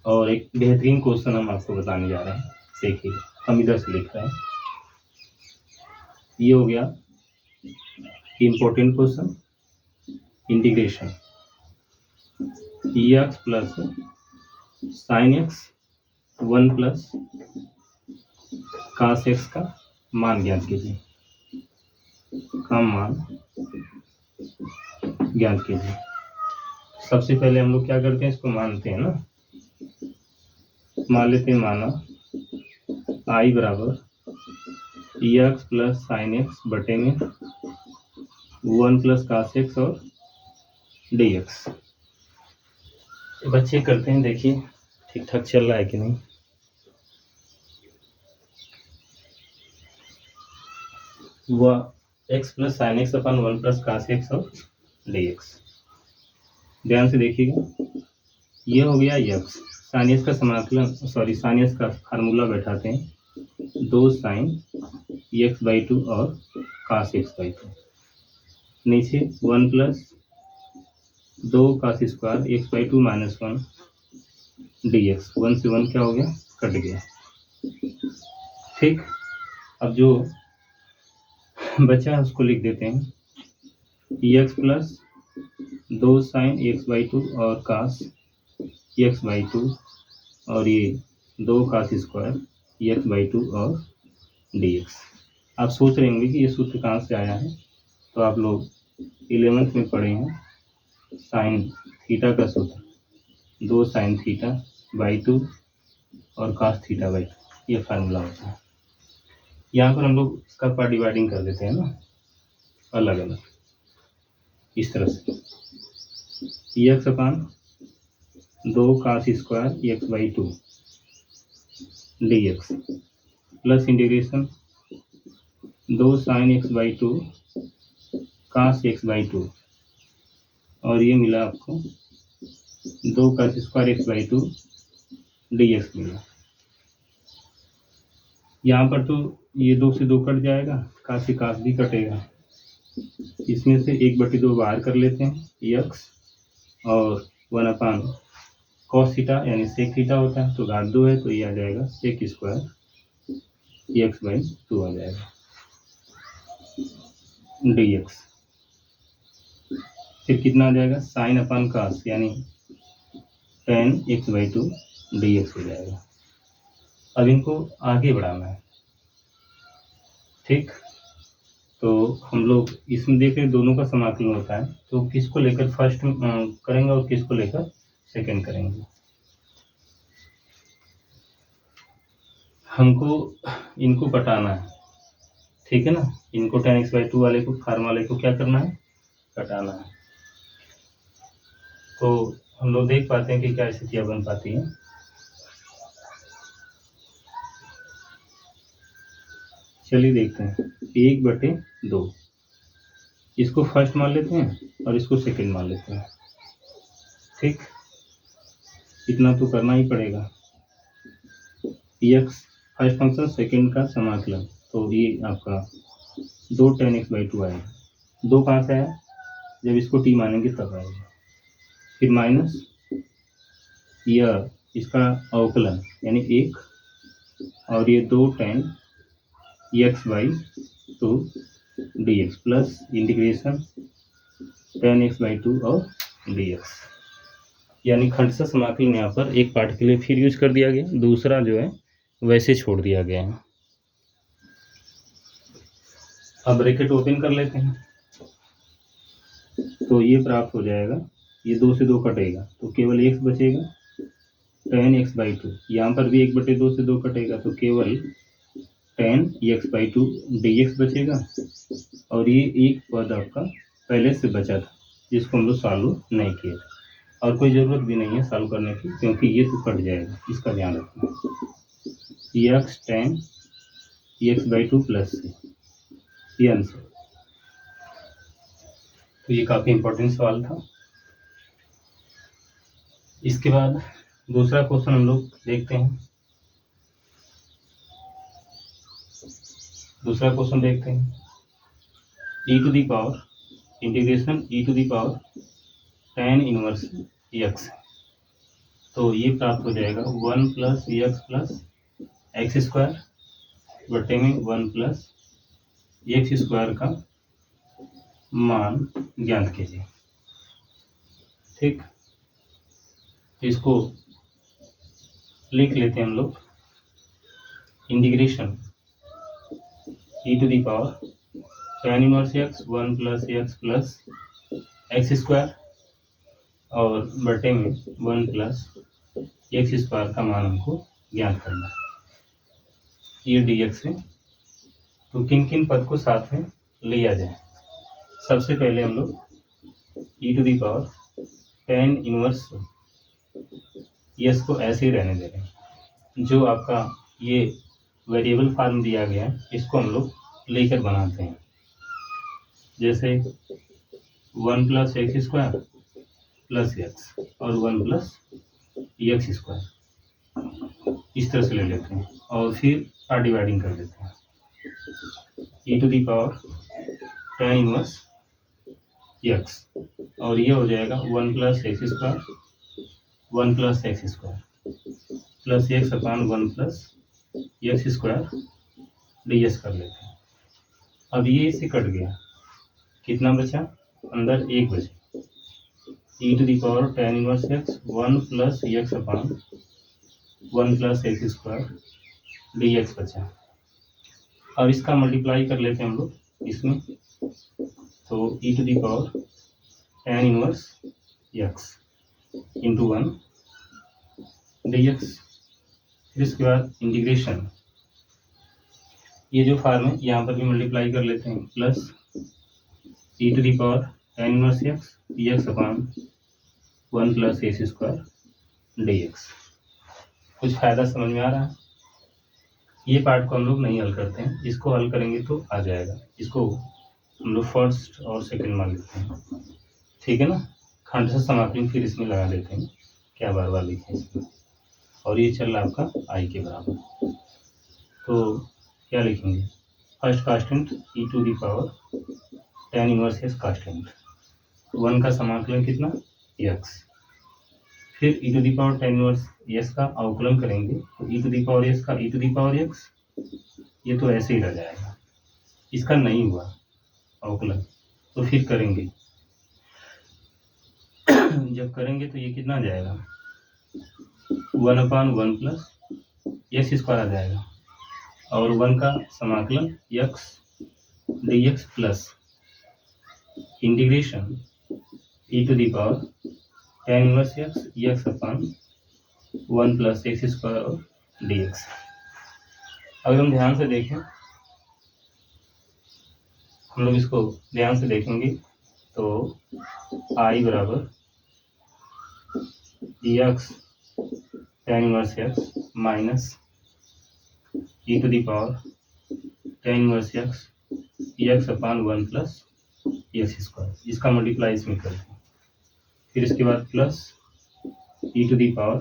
और एक बेहतरीन क्वेश्चन हम आपको बताने जा रहे हैं। देखिए हम इधर से लिख रहे हैं, ये हो गया important question, integration x plus sine x 1 plus cos x का मान ज्ञात कीजिए, का मान ज्ञात कीजिए। सबसे पहले हम लोग क्या करते हैं, इसको मानते हैं ना, मान लेते हैं, माना i बराबर x प्लस साइन एक्स बटे में 1 प्लस cos x और dx। बच्चे करते हैं, देखिए ठीक ठाक चल रहा है कि नहीं। वह x plus sine x upon 1 plus cos x और dx। ध्यान से देखिएगा, ये हो गया x, साइन एक्स का समाकलन, सॉरी साइन एक्स का फार्मूला बैठाते हैं, 2 साइन x/2 और cos x/2। नीचे 1 plus 2 cos square x/2 minus 1 dx। 1 से 1 क्या हो गया, कट गया। ठीक, अब जो बचा है उसको लिख देते हैं, x प्लस 2 साइन x/2 और cos x/2 और ये 2 cos स्क्वायर x/2 और dx। आप सोच रहे होंगे कि ये सूत्र कहाँ से आया है, तो आप लोग 11th में पढ़े हैं साइन थीटा का सूत्र, 2 साइन थीटा बाई 2 और cos थीटा बाई 2, ये फार्मूला होता है। यहाँ पर हम लोग इसका पार्ट डिवाइडिंग कर देते हैं ना, अलग अलग इस तरह से, x upon 2 cos square x/2 dx plus integration 2 sine x/2 cos x/2 और ये मिला आपको 2 cos स्क्वायर x/2 dx मिला। यहाँ पर तो ये 2 से 2 कट जाएगा, cos से cos भी कटेगा, इसमें से 1/2 बाहर कर लेते हैं x और 1 अपान cos थीटा यानी sec थीटा होता है, तो घात 2 है तो ये आ जाएगा sec स्क्वायर x/2 आ जाएगा dx। फिर कितना आ जाएगा, साइन अपान cos यानी tan x/2 dx हो जाएगा। अब इनको आगे बढ़ाना है, ठीक, तो हम लोग इसमें देख रहे दोनों का समाकलन होता है, तो किसको लेकर फर्स्ट करेंगे और किसको लेकर सेकंड करेंगे। हमको इनको कटाना है, ठीक है ना, इनको tan x/2 वाले को, फार्म वाले को क्या करना है, कटाना है। तो हम लोग देख पाते हैं कि क्या स्थितियाँ बन पाती हैं। चलिए देखते हैं, 1/2 इसको फर्स्ट मान लेते हैं और इसको सेकंड मान लेते हैं, ठीक, इतना तो करना ही पड़ेगा। x फर्स्ट फंक्शन सेकंड का समाकलन, तो ये आपका 2 tan x/2 आएगा। 2 कहाँ से आया, जब इसको t मानेंगे तब आएगा। फिर माइनस यह इसका अवकलन यानी 1 और ये 2 tan x/2 dx plus integration tan x/2 और dx, यानी खंडशः समाकलन यहाँ पर एक पार्ट के लिए फिर यूज कर दिया गया, दूसरा जो है वैसे छोड़ दिया गया है। अब ब्रैकेट ओपन कर लेते हैं, तो ये प्राप्त हो जाएगा, ये 2 से 2 कटेगा तो केवल x बचेगा tan x/2, यहाँ पर भी 1/2 से 2 कटेगा तो केवल tan x/2 dx बचेगा। और ये एक पद आपका पहले से बचा था जिसको हम लोग सॉल्व नहीं किए, और कोई ज़रूरत भी नहीं है सॉल्व करने की, क्योंकि ये तो कट जाएगा, इसका ध्यान रखना। x tan x/2 प्लस ये आंसर। तो ये काफ़ी इंपॉर्टेंट सवाल था। इसके बाद दूसरा क्वेश्चन हम लोग देखते हैं। दूसरा क्वेश्चन देखते हैं, integration e to the power tan inverse x, तो ये प्राप्त हो जाएगा 1 प्लस x स्क्वायर बटे में 1 प्लस x स्क्वायर का मान ज्ञात कीजिए, ठीक। इसको लिख लेते हैं हम लोग integration e to the power tan inverse x 1 plus x square और बटे में 1 प्लस एक्स स्क्वायर का मान हमको ज्ञात करना है। ये dx है। तो किन किन पद को साथ में लिया जाए। सबसे पहले हम लोग e to the power tan inverse x को ऐसे ही रहने दे रहे हैं। जो आपका ये वेरिएबल फॉर्म दिया गया है इसको हम लोग लेकर बनाते हैं। जैसे 1 plus x square plus x और 1 प्लस एक्स स्क्वायर इस तरह से ले लेते हैं और फिर पार्ट डिवाइडिंग कर देते हैं। e to the power tan inverse x और ये हो जाएगा 1 plus x square 1 plus x square plus x upon 1 plus x square ds कर लेते हैं। अब ये इससे कट गया, कितना बचा, अंदर एक बचा। e to the power tan inverse x 1 plus x upon 1 plus x square dx बचा। अब इसका मल्टीप्लाई कर लेते हैं हम लोग इसमें। तो e to the power tan inverse x into 1 dx। फिर इसके बाद इंटीग्रेशन, ये जो फॉर्म है यहाँ पर भी मल्टीप्लाई कर लेते हैं, plus e to the power tan inverse x dx upon 1 plus x square dx। कुछ फायदा समझ में आ रहा है। ये पार्ट को हम लोग नहीं हल करते हैं, इसको हल करेंगे तो आ जाएगा। इसको हम लोग फर्स्ट और सेकंड मान लेते हैं, ठीक है ना। खंड से समाकलन फिर इसमें लगा देते हैं, क्या बार बार लिखें इसमें। और ये चल रहा आपका i के बराबर। तो क्या लिखेंगे, first constant e to the power tan inverse x constant 1 का समाकलन कितना x। फिर e to the power tan inverse x का अवकलन करेंगे तो e to the power x का e to the power x, ये तो ऐसे ही रह जाएगा, इसका नहीं हुआ अवकलन। तो फिर करेंगे जब करेंगे तो ये कितना आ जाएगा 1 अपान 1 प्लस एक्स स्क्वायर आ जाएगा और 1 का समाकलन x dx plus integration e to the power tan inverse x upon 1 plus x square और dx। अगर हम ध्यान से देखें, हम लोग इसको ध्यान से देखेंगे तो i बराबर x tan inverse x minus e to the power tan inverse x upon 1 plus x square, इसका मल्टीप्लाई इसमें करते हैं। फिर इसके बाद plus e to the power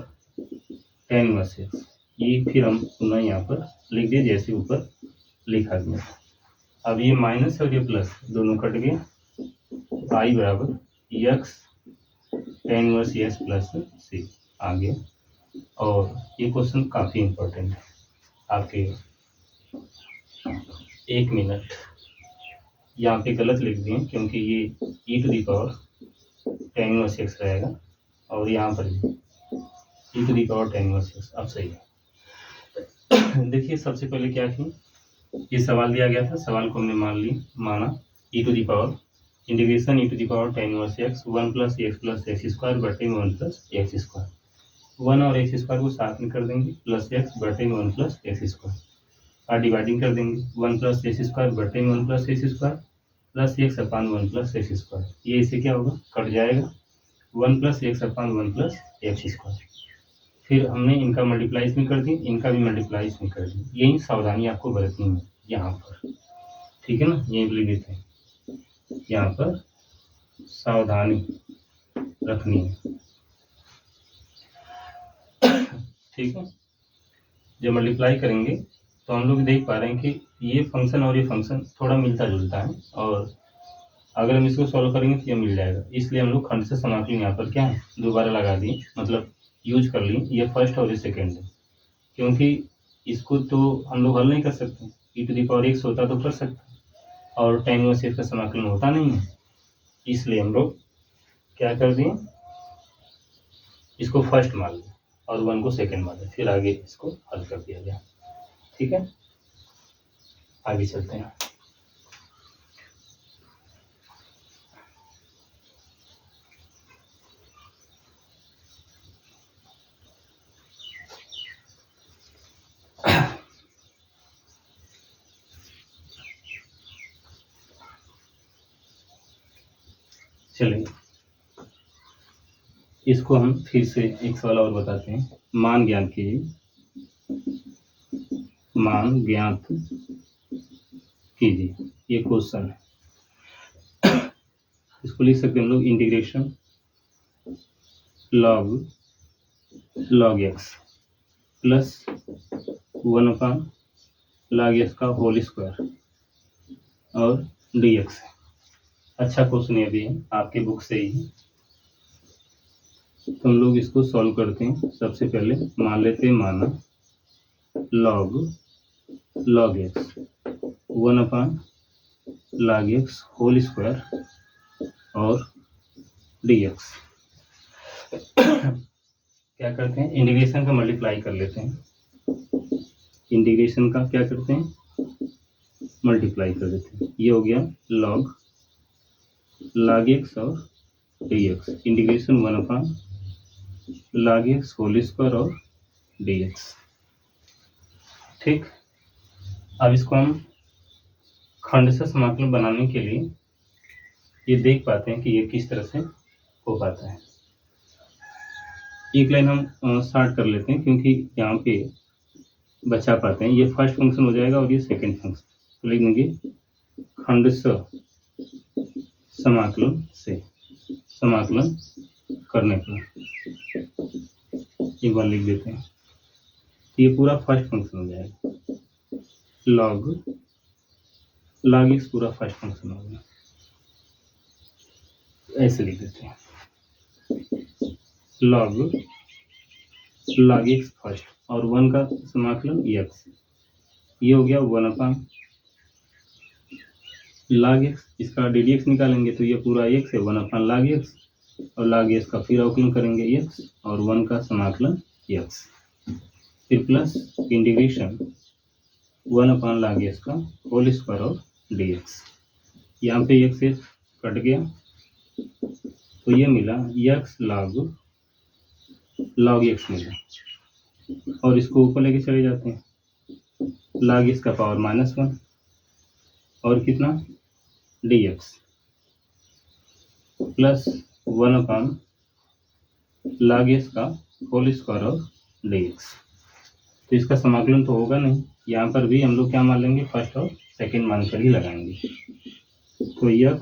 tan inverse x, ये फिर हम पुनः यहाँ पर लिख दिए जैसे ऊपर लिखा गया। अब ये माइनस और ये प्लस दोनों कट गए, i बराबर x tan inverse x plus c आ गया। और ये क्वेश्चन काफ़ी इम्पोर्टेंट है आपके। 1 मिनट, यहाँ पे गलत लिख दिए क्योंकि ये e to the power tan inverse x रहेगा और यहाँ पर भी e to the power tan inverse x। अब सही है। देखिए सबसे पहले क्या थी, ये सवाल दिया गया था, सवाल को हमने माना e to the power integration e to the power tan inverse x 1 plus x square बटे 1 प्लस एक्स स्क्वायर। 1 और एक्स स्क्वायर को साथ में कर देंगे, प्लस एक्स बटे 1 प्लस एक्स स्क्वायर और डिवाइडिंग कर देंगे 1 प्लस एक्स स्क्वायर बटे 1 plus x square plus x upon 1 plus x square. ये इसे क्या होगा, कट जाएगा 1 plus x upon 1 plus x square. फिर हमने इनका मल्टीप्लाई इसमें कर दी, इनका भी मल्टीप्लाई इसमें कर दी। यही सावधानी आपको बरतनी है यहाँ पर, ठीक है ना। ये लिख देते हैं, यहाँ पर सावधानी रखनी है, ठीक है। जब मल्टीप्लाई करेंगे तो हम लोग देख पा रहे हैं कि ये फंक्शन और ये फंक्शन थोड़ा मिलता जुलता है और अगर हम इसको सॉल्व करेंगे तो ये मिल जाएगा। इसलिए हम लोग खंड से समाकलन यहाँ पर क्या है दोबारा लगा दिए, मतलब यूज कर लिए। ये फर्स्ट और ये सेकेंड है, क्योंकि इसको तो हम लोग हल नहीं कर सकते। e to the power x होता तो कर सकते और tan इनवर्स x का समाकलन होता नहीं है, इसलिए हम लोग क्या कर दिए, इसको फर्स्ट मान लिया। और 1 को सेकेंड माने, फिर आगे इसको हल कर दिया गया। ठीक है, आगे चलते हैं। चलिए इसको हम फिर से एक सवाल और बताते हैं। मान ज्ञात कीजिए, मान ज्ञात कीजिए, ये क्वेश्चन है। इसको लिख सकते हैं हम लोग integration log x plus 1/log x का होल स्क्वायर और dx। अच्छा क्वेश्चन ये भी है आपके बुक से ही। तो हम लोग इसको सॉल्व करते हैं। सबसे पहले मान लेते हैं, माना log x 1/log x whole square और dx। क्या करते हैं, इंटीग्रेशन का मल्टीप्लाई कर लेते हैं। इंटीग्रेशन का क्या करते हैं, मल्टीप्लाई कर देते हैं। ये हो गया log एक्स और dx। Integration 1/log x whole square और dx। ठीक, अब इसको हम खंडशः समाकलन बनाने के लिए ये देख पाते हैं कि ये किस तरह से हो पाता है। एक लाइन हम स्टार्ट कर लेते हैं क्योंकि यहाँ पे बचा पाते हैं। ये फर्स्ट फंक्शन हो जाएगा और ये सेकंड फंक्शन। तो लिख देंगे खंडशः समाकलन से समाकलन करने पर, एक बार लिख देते हैं। तो ये पूरा फर्स्ट फंक्शन हो जाएगा। log एक्स पूरा फर्स्ट फंक्शन हो गया। ऐसे लिख देते हैं, log एक्स फर्स्ट और 1 का समाकलन x। ये हो गया 1/log एक्स। इसका ddx निकालेंगे तो ये पूरा x है 1/log एक्स, और log एक्स का फिर अवकलन करेंगे x और 1 का समाकलन x, फिर प्लस इंटीग्रेशन 1/log एक्स का होल स्क्वायर और dx। यहाँ पे x से कट गया तो ये मिला x log एक्स मिला, और इसको ऊपर लेके चले जाते हैं। log एक्स का पावर -1 और कितना dx प्लस 1/log एक्स का होल स्क्वायर और dx। तो इसका समाकलन तो होगा नहीं। यहाँ पर भी हम लोग क्या मान लेंगे, फर्स्ट और सेकंड मानकर ही लगाएंगे। तो x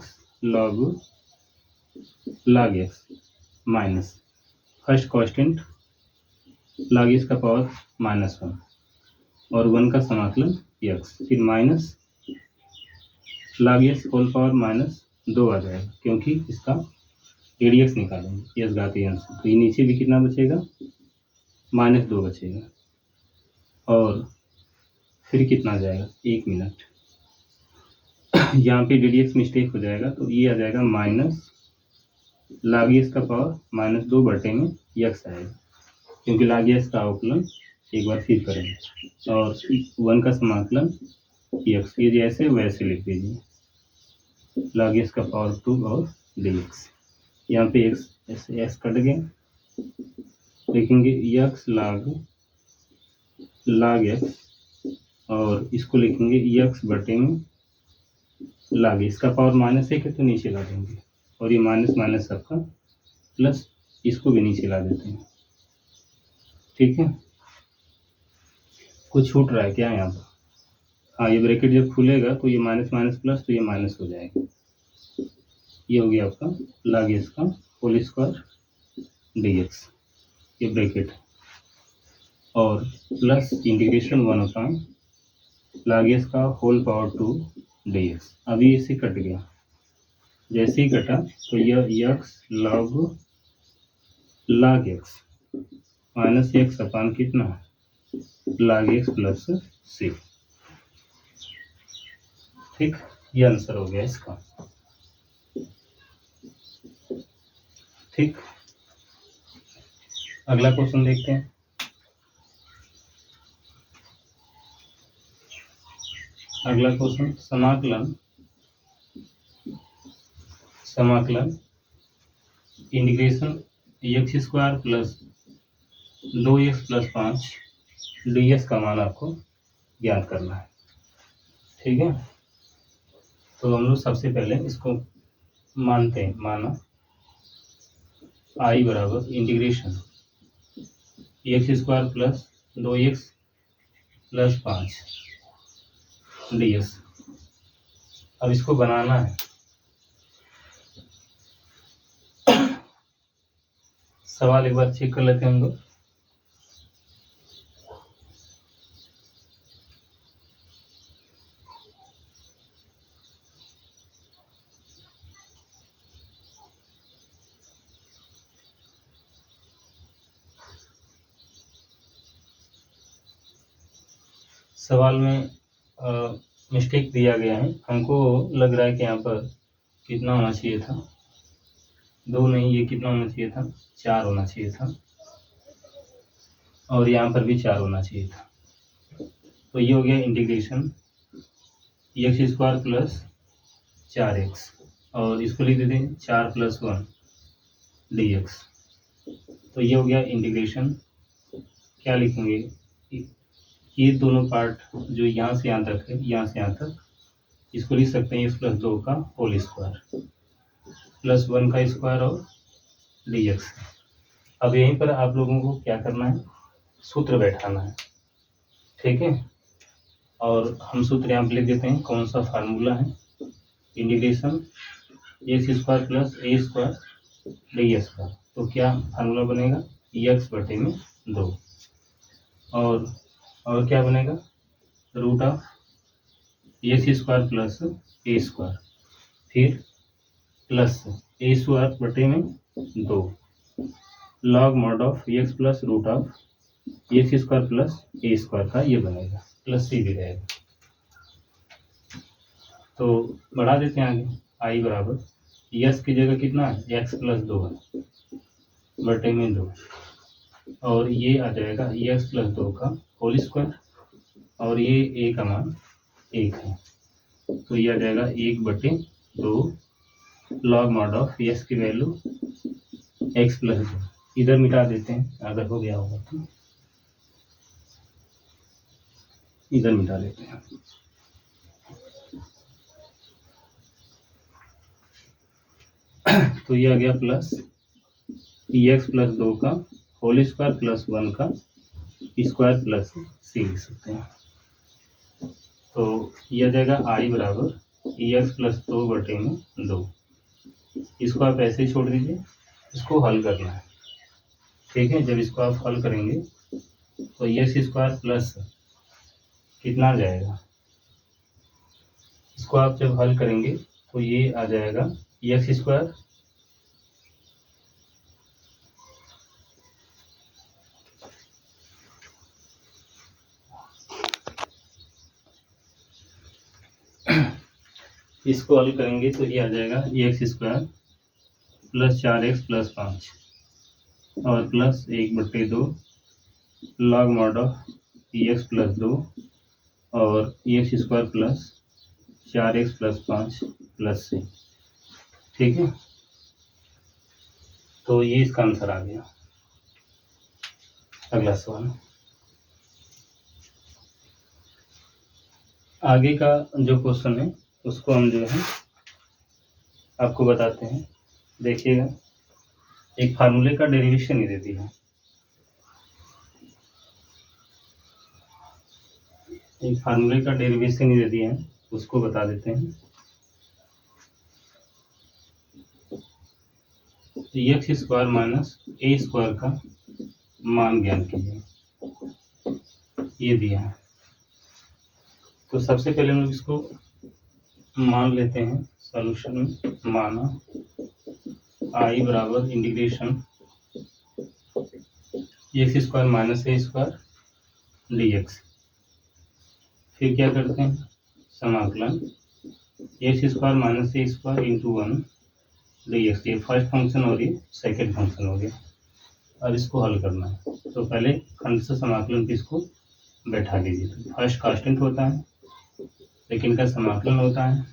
log x minus first constant log x का पावर -1 और 1 का समाकलन x, फिर minus log x whole power -2 आ जाएगा क्योंकि इसका dx निकालेंगे s घातीय अंश। तो ये नीचे भी कितना बचेगा, -2 बचेगा। और फिर कितना आ जाएगा, 1 मिनट। यहाँ पे dx मिस्टेक हो जाएगा तो ये आ जाएगा log एक्स का पावर -2 बटे में x आएगा क्योंकि log एक्स का अवकलन एक बार फिर करेंगे और 1 का समाकलन x। ये जैसे वैसे लिख दीजिए, log एक्स का पावर 2 और dx। यहाँ पे x कट गए, लिखेंगे x log एक्स और इसको लिखेंगे x बटे में log एक्स का पावर -1 है तो नीचे ला देंगे, और ये माइनस माइनस सबका प्लस, इसको भी नीचे ला देते हैं। ठीक है, कुछ छूट रहा है क्या यहाँ पर? हाँ, ये ब्रैकेट जब खुलेगा तो ये माइनस माइनस प्लस, तो ये माइनस हो जाएगा। ये हो गया आपका log एक्स का होल स्क्वायर dx, ये ब्रैकेट, और प्लस इंटीग्रेशन 1/log एक्स का होल पावर 2 dx। अभी इसे कट गया, जैसे ही कटा तो यह x log x minus x upon कितना log एक्स प्लस c। ठीक, ये आंसर हो गया इसका। ठीक, अगला क्वेश्चन देखते हैं। अगला क्वेश्चन समाकलन integration x square plus 2x plus 5 ds का मान आपको ज्ञात करना है। ठीक है, तो हम लोग सबसे पहले इसको माना आई बराबर integration x square plus 2x plus 5 ds। अब इसको बनाना है। सवाल एक बार चेक कर लेते हैं हम लोग। सवाल में मिस्टेक दिया गया है। हमको लग रहा है कि यहाँ पर कितना होना चाहिए था, 2 नहीं, ये कितना होना चाहिए था, 4 होना चाहिए था, और यहाँ पर भी 4 होना चाहिए था। तो ये हो गया integration x square plus 4x, और इसको लिख देते हैं 4 प्लस 1 dx। तो ये हो गया इंटीग्रेशन। क्या लिखेंगे, ये दोनों पार्ट जो यहाँ से यहाँ तक है, यहाँ से यहाँ तक, इसको लिख सकते हैं एक्स प्लस 2 का होल स्क्वायर प्लस 1 का स्क्वायर और dx। अब यहीं पर आप लोगों को क्या करना है, सूत्र बैठाना है। ठीक है, और हम सूत्र यहाँ पर लिख देते हैं। कौन सा फार्मूला है, integration x square plus a square ds का। तो क्या फार्मूला बनेगा, x बटे में 2, और क्या बनेगा, root of x square plus a square, फिर प्लस ए स्क्वायर बटे में 2 log mod of x plus root of x square plus a square का ये बनेगा, प्लस सी भी रहेगा। तो बढ़ा देते हैं आगे, आई बराबर यस की जगह कितना है, एक्स प्लस 2 है बटे में 2, और ये आ जाएगा एक्स प्लस 2 का होल स्क्वायर, और ये ए का मान 1 है। तो ये आ जाएगा 1 बटे 2 लॉग मॉड ऑफ एक्स की वैल्यू एक्स प्लस 2। इधर मिटा देते हैं, अगर हो गया होगा तो इधर मिटा लेते हैं। तो ये आ गया प्लस एक्स प्लस 2 का होल स्क्वायर प्लस 1 का स्क्वायर प्लस सी लिख सकते हैं। तो ये आ जाएगा आई बराबर एक्स प्लस 2 बटे में 2। इसको आप ऐसे ही छोड़ दीजिए, इसको हल करना है। ठीक है, जब इसको आप हल करेंगे तो एक्स स्क्वायर प्लस कितना आ जाएगा, इसको आप जब हल करेंगे तो ये आ जाएगा एक्स स्क्वायर इसको हल करेंगे तो ये आ जाएगा x square plus 4x plus 5 और प्लस 1 बटे 2 log mod of x plus 2 और x square plus 4x plus 5 plus से। ठीक है, तो ये इसका आंसर आ गया। अगला सवाल, आगे का जो क्वेश्चन है उसको हम जो है आपको बताते हैं। देखिएगा, एक फार्मूले का डेरिवेशन ही दे दिया है, एक फार्मूले का डेरिवेशन ही दे दिया है, उसको बता देते हैं। X square minus a square का मान ज्ञान कीजिए, ये दिया है। तो सबसे पहले हम लोग इसको मान लेते हैं सॉल्यूशन में। माना आई बराबर integration x square minus a square dx। फिर क्या करते हैं, समाकलन x square minus a square into 1 dx। ये फर्स्ट फंक्शन और ये सेकेंड फंक्शन हो गया। अब इसको हल करना है। तो पहले खंड से समाकलन पे इसको बैठा लीजिए। तो फर्स्ट कांस्टेंट होता है, सेकंड का समाकलन होता है,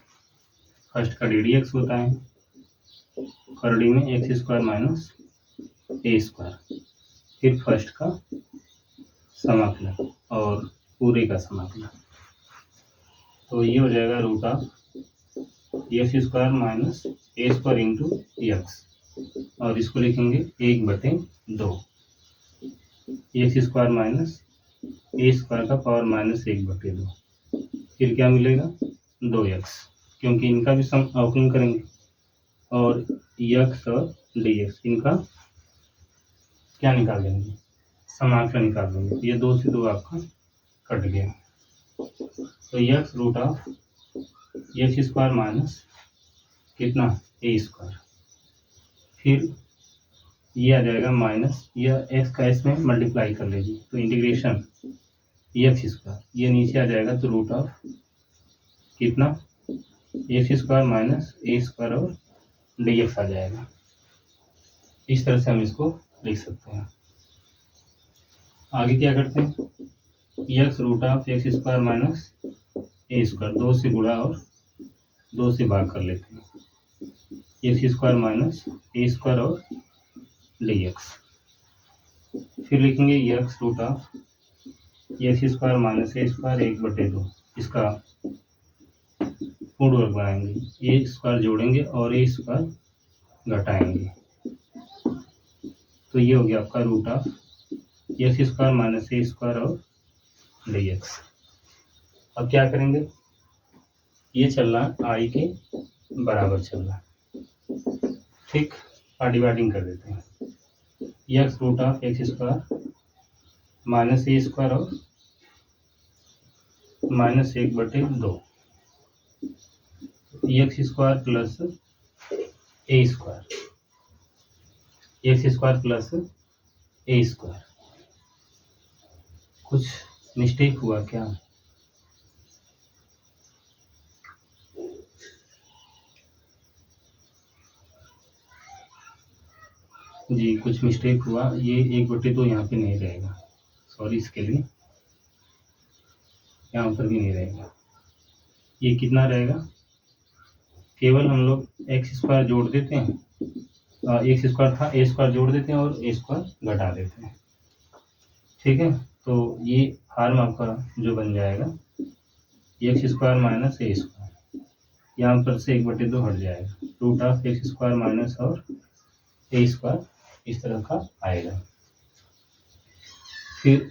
फर्स्ट का डी डी एक्स होता है और डी में x square minus a square, फिर फर्स्ट का समाकलन और पूरे का समाकलन। तो ये हो जाएगा root of x square minus a square into x, और इसको लिखेंगे 1/2 x square minus a square का पावर माइनस 1/2। फिर क्या मिलेगा 2x, क्योंकि इनका भी सम अवकलन करेंगे और x और dx इनका क्या निकाल देंगे, समाकलन निकाल देंगे। तो ये 2 से 2 आपका कट गया। तो x root of x square minus कितना ए स्क्वायर, फिर ये आ जाएगा माइनस, यह x का इसमें मल्टीप्लाई कर लीजिए तो इंटीग्रेशन एक्स स्क्वायर, ये नीचे आ जाएगा तो रूट ऑफ कितना x square minus a square और डी एक्स आ जाएगा। इस तरह से हम इसको लिख सकते हैं। आगे क्या करते हैं, x root of x square minus a square, 2 से गुणा और 2 से भाग कर लेते हैं। X square minus a square और डी एक्स, फिर लिखेंगे x root of x square minus a square 1/2, इसका पूर्ण वर्ग बनाएंगे, ए स्क्वायर जोड़ेंगे और ए स्क्वायर घटाएंगे। तो ये हो गया आपका root of x square minus a square और डी एक्स। अब क्या करेंगे, ये चल रहा आई के बराबर चल रहा, ठीक, और डिवाइडिंग कर देते हैं। X root of x square minus a square और minus 1/2 x square plus a square, x square plus a square. कुछ मिस्टेक हुआ क्या, जी कुछ मिस्टेक हुआ, ये 1/2 यहाँ पे नहीं रहेगा, सॉरी इसके लिए, यहाँ पर भी नहीं रहेगा। ये कितना रहेगा, केवल हम लोग एक्स स्क्वायर जोड़ देते हैं, एक्स स्क्वायर था ए स्क्वायर जोड़ देते हैं और ए स्क्वायर घटा देते हैं, ठीक है। तो ये फॉर्म आपका जो बन जाएगा x square minus a square, यहाँ पर से 1/2 हट जाएगा, root of x square minus और ए स्क्वायर इस तरह का आएगा। फिर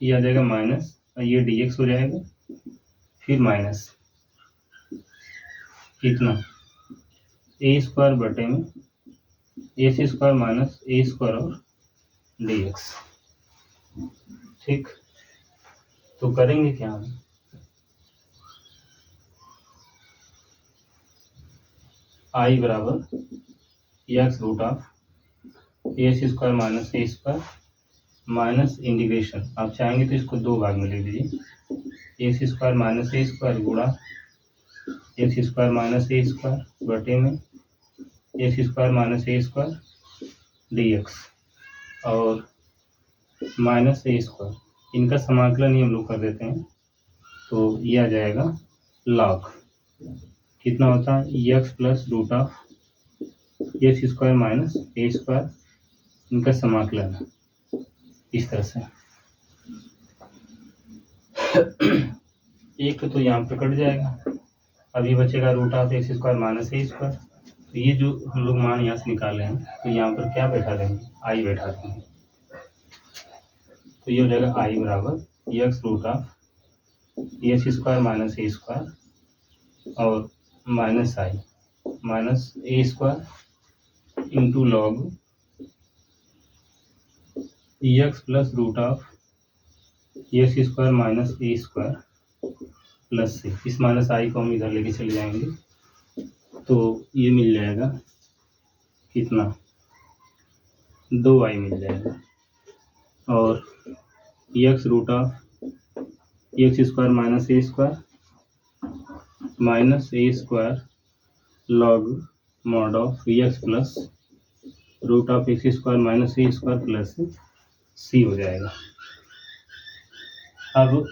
ये आ जाएगा माइनस, ये डी एक्स हो जाएगा, फिर माइनस कितना ए स्क्वायर बटे में x square minus a square और डी एक्स, ठीक। तो करेंगे क्या हम, आई बराबर x root of x square minus a square minus integration, आप चाहेंगे तो इसको 2 भाग में ले लीजिए, x square minus a square गुणा x square minus a square बटे में x square minus a square d x और माइनस ए स्क्वायर, इनका समाकलन ही हम लोग कर देते हैं। तो ये आ जाएगा लॉग, कितना होता है x plus root of x square minus a square, इनका समाकलन है इस तरह से। एक तो यहाँ पे कट जाएगा, अब ये बचेगा root of x square minus a square. तो ये जो हम लोग मान यहाँ से निकाले हैं, तो यहाँ पर क्या बैठा देंगे, आई बैठा देंगे। तो ये हो जाएगा आई बराबर x root of x square minus a square और minus I minus a square into log x plus root of x square minus a square plus से, इस माइनस आई को हम इधर लेके चले जाएंगे, तो ये मिल जाएगा कितना 2i मिल जाएगा, और x root of x square minus a square log mod of x plus root of x square minus a square plus C हो जाएगा। अब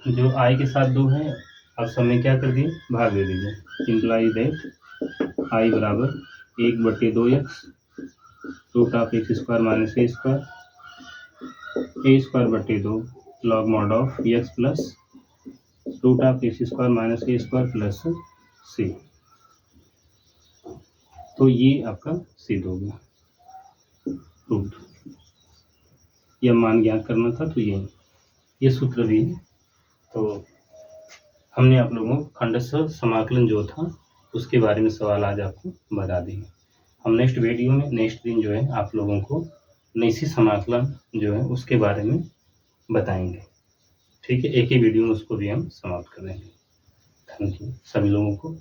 जो आई के साथ 2 है, अब सब में क्या कर दिए, भाग दे दीजिए। इम्प्लाई दैट आई बराबर 1/2x root of x square minus a square बटे 2 log mod of x plus root of x square minus a square plus C. तो ये आपका सिद्ध हो गया रूट। यह मान ज्ञात करना था, तो ये सूत्र भी है। तो हमने आप लोगों को खंडस्थ समाकलन जो था उसके बारे में सवाल आज आपको बता देंगे। हम नेक्स्ट वीडियो में नेक्स्ट दिन जो है आप लोगों को निश्चित समाकलन जो है उसके बारे में बताएंगे। ठीक है, एक ही वीडियो में उसको भी हम समाप्त कर देंगे। थैंक यू सभी लोगों को।